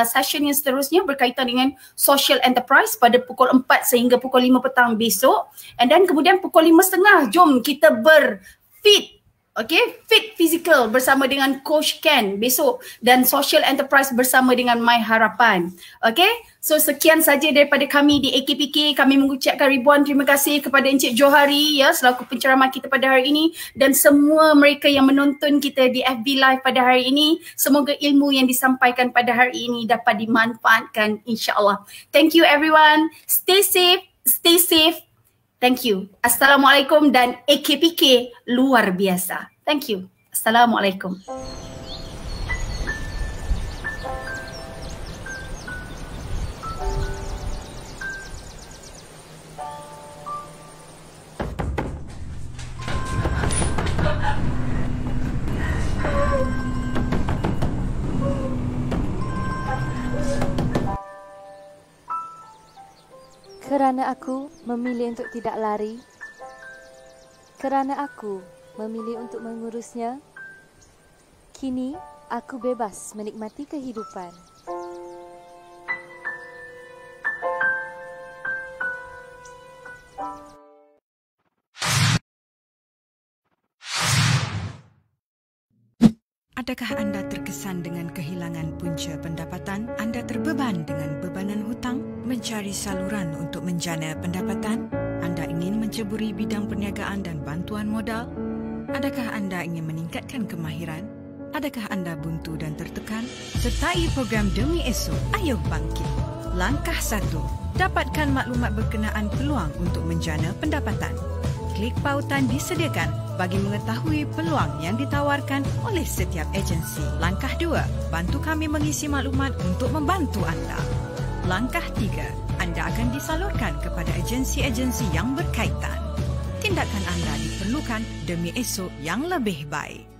session yang seterusnya berkaitan dengan social enterprise pada pukul 4 sehingga pukul 5 petang besok, and then kemudian pukul 5.30 jom kita berfit. Okay, fit physical bersama dengan Coach Ken besok, dan social enterprise bersama dengan My Harapan. Okay, so sekian saja daripada kami di AKPK. Kami mengucapkan ribuan terima kasih kepada Encik Johari, ya, selaku penceramah kita pada hari ini, dan semua mereka yang menonton kita di FB Live pada hari ini. Semoga ilmu yang disampaikan pada hari ini dapat dimanfaatkan, insya-Allah. Thank you everyone. Stay safe, stay safe. Thank you. Assalamualaikum, dan AKPK luar biasa. Thank you. Assalamualaikum. Kerana aku memilih untuk tidak lari, kerana aku memilih untuk mengurusnya, kini aku bebas menikmati kehidupan. Adakah anda terkesan dengan kehilangan punca pendapatan? Anda terbeban dengan bebanan hutang? Mencari saluran untuk menjana pendapatan? Anda ingin menceburi bidang perniagaan dan bantuan modal? Adakah anda ingin meningkatkan kemahiran? Adakah anda buntu dan tertekan? Sertai program Demi Esok, ayo bangkit. Langkah 1. Dapatkan maklumat berkenaan peluang untuk menjana pendapatan. Klik pautan disediakan bagi mengetahui peluang yang ditawarkan oleh setiap agensi. Langkah 2. Bantu kami mengisi maklumat untuk membantu anda. Langkah 3. Anda akan disalurkan kepada agensi-agensi yang berkaitan. Tindakan anda diperlukan demi esok yang lebih baik.